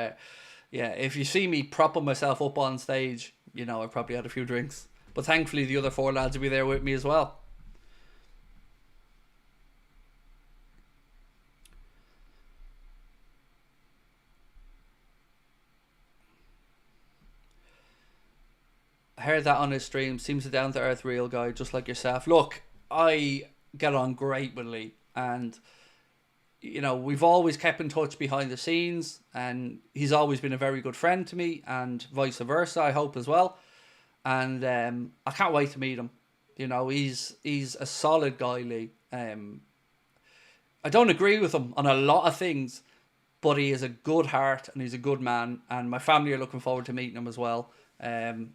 yeah, if you see me propping myself up on stage, I probably had a few drinks. But thankfully the other 4 lads will be there with me as well. I heard that on his stream. Seems a down-to-earth real guy, just like yourself. Look, I get on great with Lee, and we've always kept in touch behind the scenes, and he's always been a very good friend to me, and vice versa, I hope as well. And I can't wait to meet him. You know, he's a solid guy, Lee. I don't agree with him on a lot of things, but he is a good heart and he's a good man. And my family are looking forward to meeting him as well. And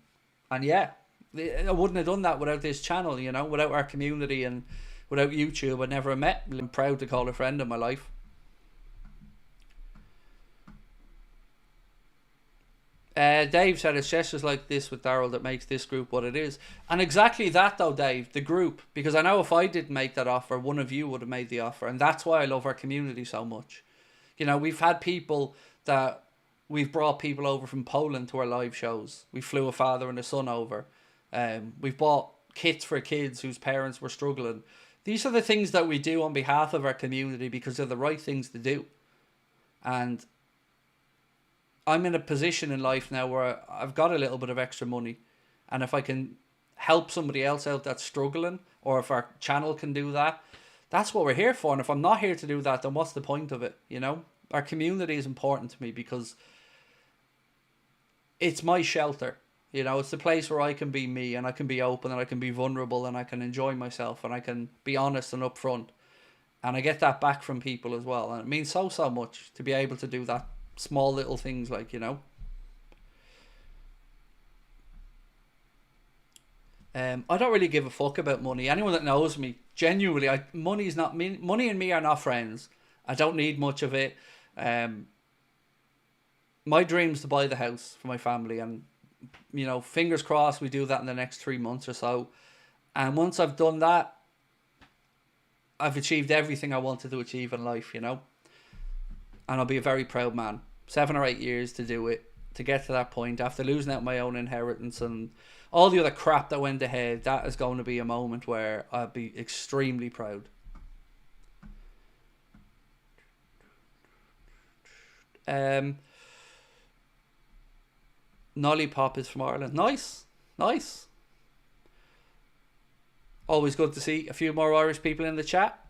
yeah, I wouldn't have done that without this channel, you know, without our community and without YouTube. I'd never have met. I'm proud to call a friend in my life. Dave said it's gestures like this with Daryl that makes this group what it is. And exactly that though, Dave, the group. Because I know if I didn't make that offer, one of you would have made the offer. And that's why I love our community so much. You know, we've had people that... We've brought people over from Poland to our live shows. We flew a father and a son over. We've bought kits for kids whose parents were struggling. These are the things that we do on behalf of our community because they're the right things to do. And I'm in a position in life now where I've got a little bit of extra money. And if I can help somebody else out that's struggling, or if our channel can do that, that's what we're here for. And if I'm not here to do that, then what's the point of it, you know? Our community is important to me because it's my shelter. You know, it's the place where I can be me and I can be open and I can be vulnerable and I can enjoy myself and I can be honest and upfront. And I get that back from people as well. And it means so much to be able to do that small little things like, you know. I don't really give a fuck about money. Anyone that knows me, genuinely, money and me are not friends. I don't need much of it. My dream's to buy the house for my family, and you know, fingers crossed we do that in the next 3 months or so. And once I've done that, I've achieved everything I wanted to achieve in life, you know. And I'll be a very proud man. 7 or 8 years to do it, to get to that point after losing out my own inheritance and all the other crap that went ahead. That is going to be a moment where I'll be extremely proud. Nolly Pop is from Ireland. Nice. Always good to see a few more Irish people in the chat.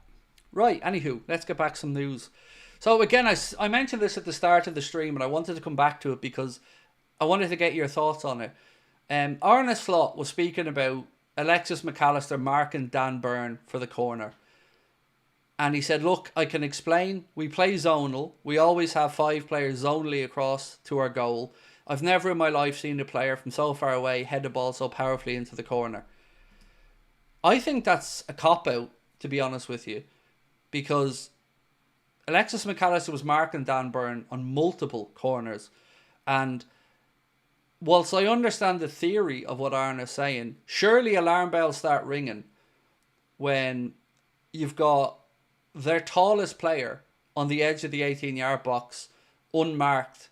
Right, anywho, let's get back some news. So again, I mentioned this at the start of the stream and I wanted to come back to it because I wanted to get your thoughts on it. Arne Slot was speaking about Alexis McAllister marking Dan Burn for the corner. And he said, look, I can explain. We play zonal. We always have 5 players zonally across to our goal. I've never in my life seen a player from so far away head the ball so powerfully into the corner. I think that's a cop-out, to be honest with you. Because Alexis McAllister was marking Dan Burn on multiple corners. And whilst I understand the theory of what Arne is saying, surely alarm bells start ringing when you've got their tallest player on the edge of the 18-yard box, unmarked.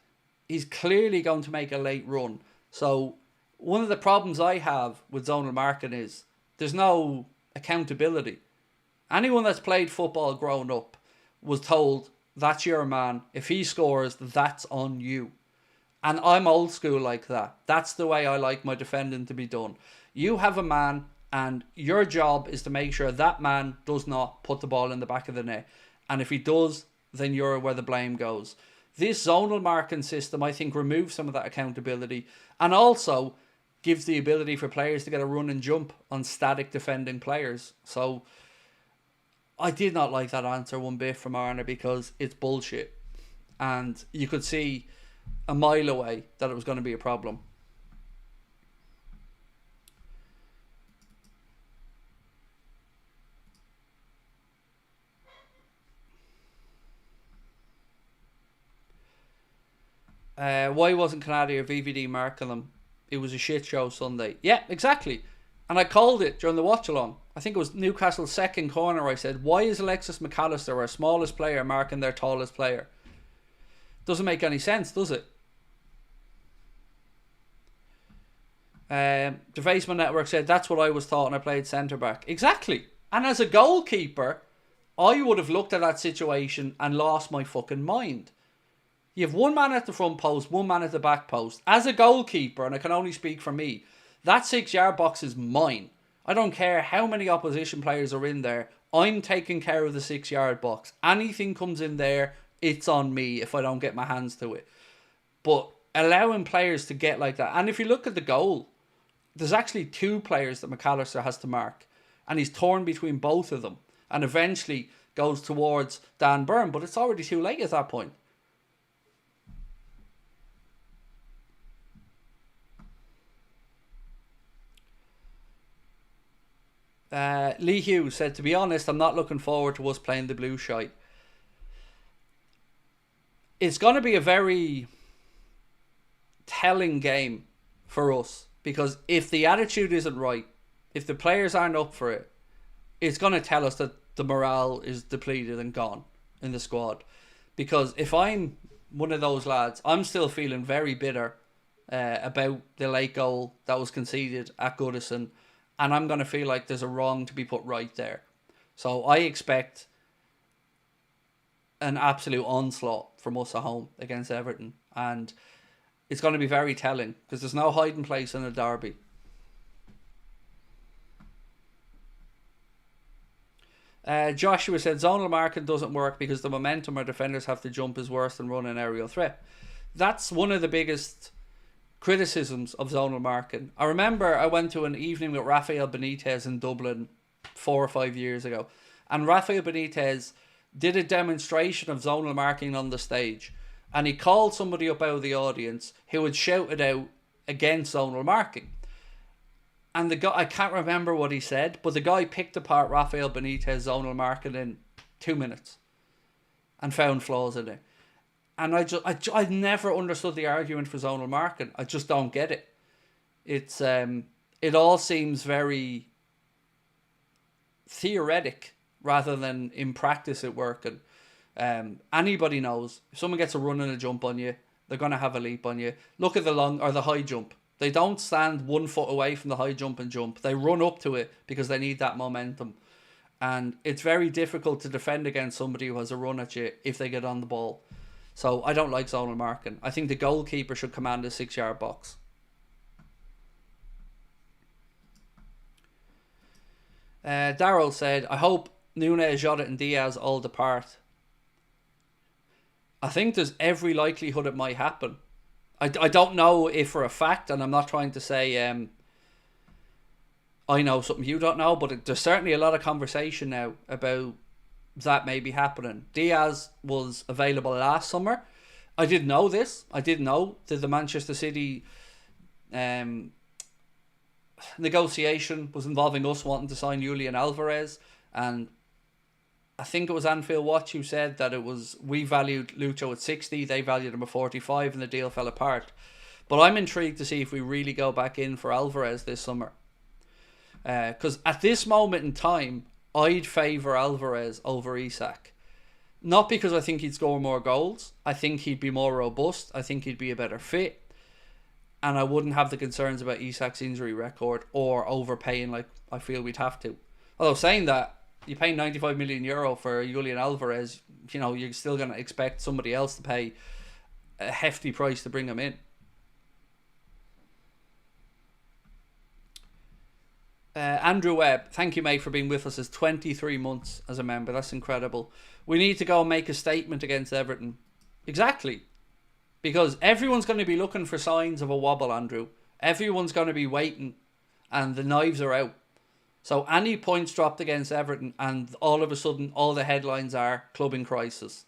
He's clearly going to make a late run. So one of the problems I have with zonal marking is there's no accountability. Anyone that's played football growing up was told, that's your man. If he scores, that's on you. And I'm old school like that. That's the way I like my defending to be done. You have a man, and your job is to make sure that man does not put the ball in the back of the net. And if he does, then you're where the blame goes. This zonal marking system, I think, removes some of that accountability and also gives the ability for players to get a run and jump on static defending players. So I did not like that answer one bit from Arne because it's bullshit. And you could see a mile away that it was going to be a problem. Why wasn't Canadi or VVD marking them? It was a shit show Sunday. Yeah, exactly. And I called it during the watch along. I think it was Newcastle's second corner. I said, why is Alexis McAllister, our smallest player, marking their tallest player? Doesn't make any sense, does it? The Facebook Network said, that's what I was taught and I played centre back. Exactly. And as a goalkeeper, I would have looked at that situation and lost my fucking mind. You have one man at the front post, one man at the back post. As a goalkeeper, and I can only speak for me, that 6-yard box is mine. I don't care how many opposition players are in there. I'm taking care of the 6-yard box. Anything comes in there, it's on me if I don't get my hands to it. But allowing players to get like that. And if you look at the goal, there's actually 2 players that McAllister has to mark, and he's torn between both of them, and eventually goes towards Dan Burn, but it's already too late at that point. Lee Hughes said, to be honest, I'm not looking forward to us playing the blue shite. It's going to be a very telling game for us, because if the attitude isn't right, if the players aren't up for it, it's going to tell us that the morale is depleted and gone in the squad. Because if I'm one of those lads, I'm still feeling very bitter about the late goal that was conceded at Goodison, and I'm going to feel like there's a wrong to be put right there. So I expect an absolute onslaught from us at home against Everton, and it's going to be very telling, because there's no hiding place in a derby. Joshua said, zonal marking doesn't work because the momentum our defenders have to jump is worse than running aerial threat. That's one of the biggest criticisms of zonal marking. I remember I went to an evening with Rafael Benitez in Dublin 4 or 5 years ago, and Rafael Benitez did a demonstration of zonal marking on the stage, and he called somebody up out of the audience who had shouted out against zonal marking. And the guy, I can't remember what he said, but the guy picked apart Rafael Benitez zonal marking in 2 minutes and found flaws in it. And I never understood the argument for zonal marking. I just don't get it. It's it all seems very theoretic rather than in practice it working. Anybody knows if someone gets a run and a jump on you, they're gonna have a leap on you. Look at the long or the high jump. They don't stand 1 foot away from the high jump and jump. They run up to it because they need that momentum. And it's very difficult to defend against somebody who has a run at you if they get on the ball. So I don't like zonal marking. I think the goalkeeper should command a 6-yard box. Daryl said, I hope Núñez, Jota and Diaz all depart. I think there's every likelihood it might happen. I don't know if for a fact, and I'm not trying to say I know something you don't know, but there's certainly a lot of conversation now about that may be happening. Diaz was available last summer. I didn't know this. I didn't know that the Manchester City negotiation was involving us wanting to sign Julian Alvarez, and I think it was Anfield Watch who said that it was we valued Lucho at 60, they valued him at 45, and the deal fell apart. But I'm intrigued to see if we really go back in for Alvarez this summer. Because at this moment in time, I'd favour Alvarez over Isak. Not because I think he'd score more goals. I think he'd be more robust. I think he'd be a better fit. And I wouldn't have the concerns about Isak's injury record or overpaying like I feel we'd have to. Although saying that, you pay €95 million for Julian Alvarez, you know, you're still going to expect somebody else to pay a hefty price to bring him in. Andrew Webb, thank you, mate, for being with us. As 23 months as a member. That's incredible. We need to go and make a statement against Everton. Exactly. Because everyone's going to be looking for signs of a wobble, Andrew. Everyone's going to be waiting, and the knives are out. So any points dropped against Everton, and all of a sudden all the headlines are club in crisis.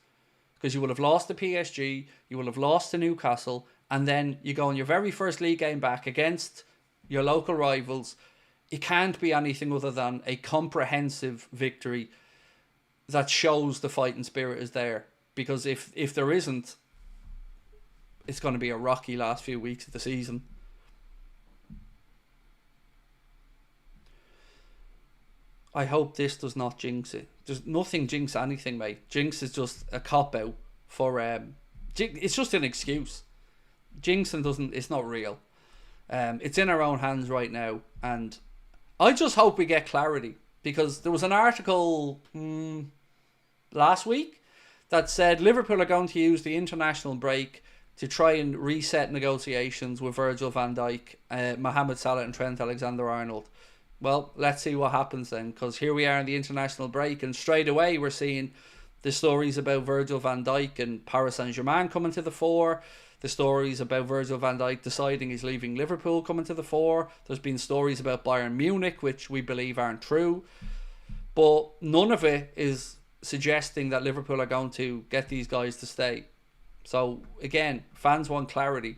Because you will have lost to PSG, you will have lost to Newcastle, and then you go on your very first league game back against your local rivals. It can't be anything other than a comprehensive victory that shows the fighting spirit is there. Because if there isn't, it's going to be a rocky last few weeks of the season. I hope this does not jinx it. There's nothing jinx anything, mate. Jinx is just a cop-out for... it's just an excuse. Jinxing doesn't... It's not real. It's in our own hands right now. And I just hope we get clarity. Because there was an article last week that said Liverpool are going to use the international break to try and reset negotiations with Virgil van Dijk, Mohamed Salah and Trent Alexander-Arnold. Well, let's see what happens then, because here we are in the international break, and straight away we're seeing the stories about Virgil van Dijk and Paris Saint-Germain coming to the fore. the stories about Virgil van Dijk deciding he's leaving Liverpool coming to the fore. There's been stories about Bayern Munich, which we believe aren't true. But none of it is suggesting that Liverpool are going to get these guys to stay. So, again, fans want clarity.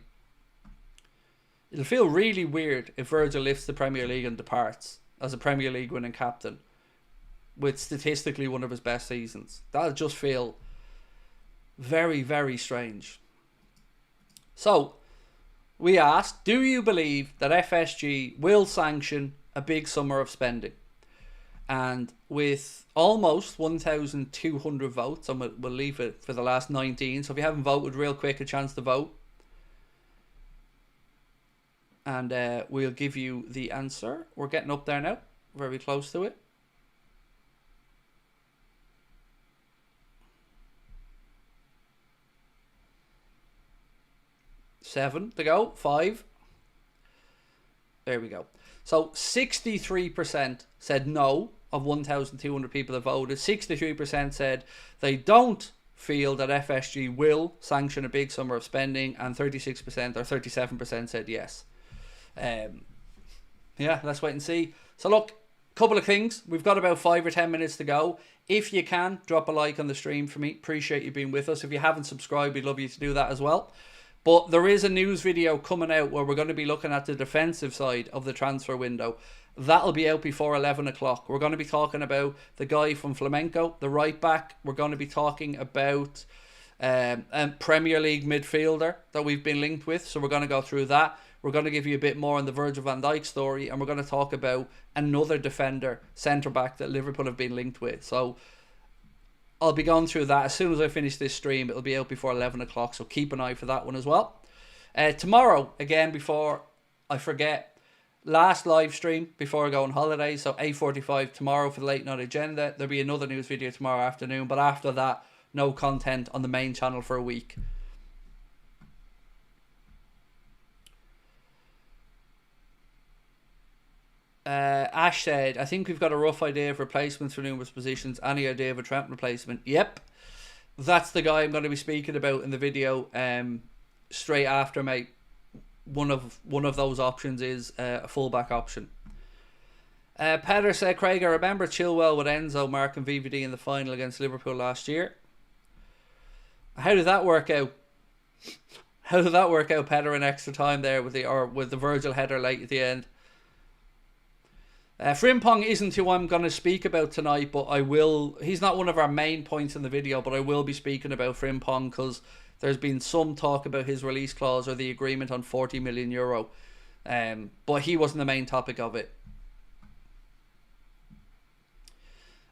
It'll feel really weird if Virgil lifts the Premier League and departs as a Premier League winning captain with statistically one of his best seasons. That'll just feel very, very strange. So, we asked, do you believe that FSG will sanction a big summer of spending? And with almost 1,200 votes, and we'll leave it for the last 19. So if you haven't voted, real quick, a chance to vote. And we'll give you the answer. We're getting up there now. Very close to it. Seven to go. 5. There we go. So 63% said no of 1,200 people that voted. 63% said they don't feel that FSG will sanction a big summer of spending, and 36% or 37% said yes. Yeah, let's wait and see. So look, couple of things. We've got about 5 or 10 minutes to go. If you can, drop a like on the stream for me. Appreciate you being with us. If you haven't subscribed, we'd love you to do that as well. But there is a news video coming out where we're going to be looking at the defensive side of the transfer window. That'll be out before 11 o'clock. We're going to be talking about the guy from Flamengo, the right back. We're going to be talking about a Premier League midfielder that we've been linked with. So we're going to go through that. We're going to give you a bit more on the Virgil van Dijk story. And we're going to talk about another defender, centre-back, that Liverpool have been linked with. So I'll be going through that as soon as I finish this stream. It'll be out before 11 o'clock, so keep an eye for that one as well. Tomorrow, again, before I forget, last live stream before I go on holiday, so 8:45 tomorrow for the late night agenda. There'll be another news video tomorrow afternoon, but after that, no content on the main channel for a week. Ash said, I think we've got a rough idea of replacements for numerous positions. Any idea of a Trent replacement? Yep. That's the guy I'm going to be speaking about in the video straight after, mate. One of those options is a fullback option. Petter said, Craig, I remember Chilwell with Enzo, Mark and VVD in the final against Liverpool last year. How did that work out? How did that work out, Petter, in extra time there with the Virgil header late at the end? Frimpong isn't who I'm going to speak about tonight, but I will. He's not one of our main points in the video, but I will be speaking about Frimpong because there's been some talk about his release clause or the agreement on €40 million. But he wasn't the main topic of it.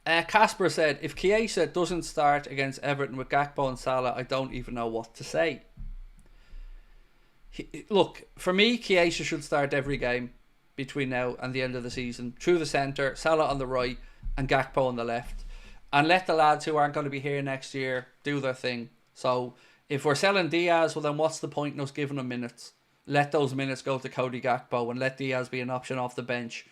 Casper said, if Chiesa doesn't start against Everton with Gakpo and Salah, I don't even know what to say. Look, for me, Chiesa should start every game between now and the end of the season. Through the centre, Salah on the right and Gakpo on the left. And let the lads who aren't going to be here next year do their thing. So if we're selling Diaz, well then what's the point in us giving him minutes? Let those minutes go to Cody Gakpo and let Diaz be an option off the bench.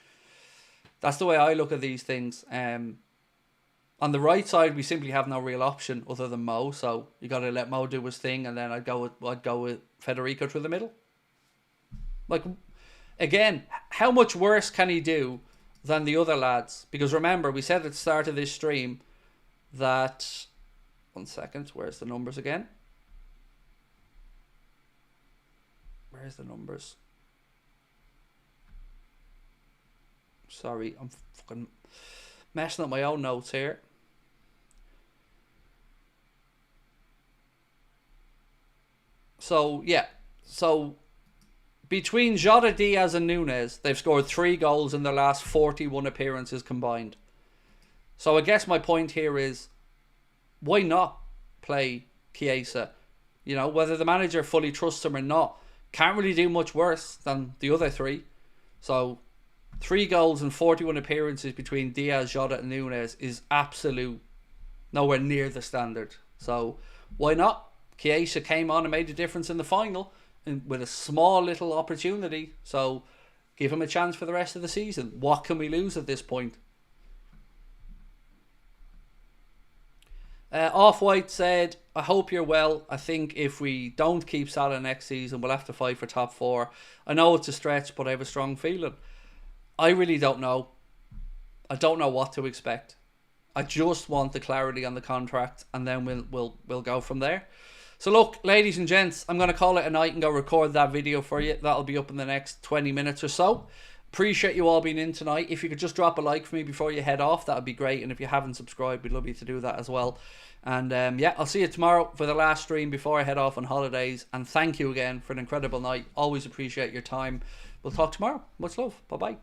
That's the way I look at these things. On the right side, we simply have no real option other than Mo. So you got to let Mo do his thing, and then I'd go with Federico through the middle. Like, again, how much worse can he do than the other lads? Because remember, we said at the start of this stream that... 1 second, where's the numbers again? Where's the numbers? Sorry, I'm fucking messing up my own notes here. So, yeah. So, between Jota, Diaz and Núñez, they've scored 3 goals in their last 41 appearances combined. So, I guess my point here is, why not play Chiesa? You know, whether the manager fully trusts him or not, can't really do much worse than the other 3. So, 3 goals and 41 appearances between Diaz, Jota and Núñez is absolute nowhere near the standard. So, why not? Chiesa came on and made a difference in the final with a small little opportunity. So, give him a chance for the rest of the season. What can we lose at this point? Off-White said, I hope you're well. I think if we don't keep Salah next season, we'll have to fight for top 4. I know it's a stretch, but I have a strong feeling. I really don't know. I don't know what to expect. I just want the clarity on the contract, and then we'll go from there. So look, ladies and gents, I'm going to call it a night and go record that video for you. That'll be up in the next 20 minutes or so. Appreciate you all being in tonight. If you could just drop a like for me before you head off, that would be great. And if you haven't subscribed, we'd love you to do that as well. And yeah, I'll see you tomorrow for the last stream before I head off on holidays. And thank you again for an incredible night. Always appreciate your time. We'll talk tomorrow. Much love. Bye-bye.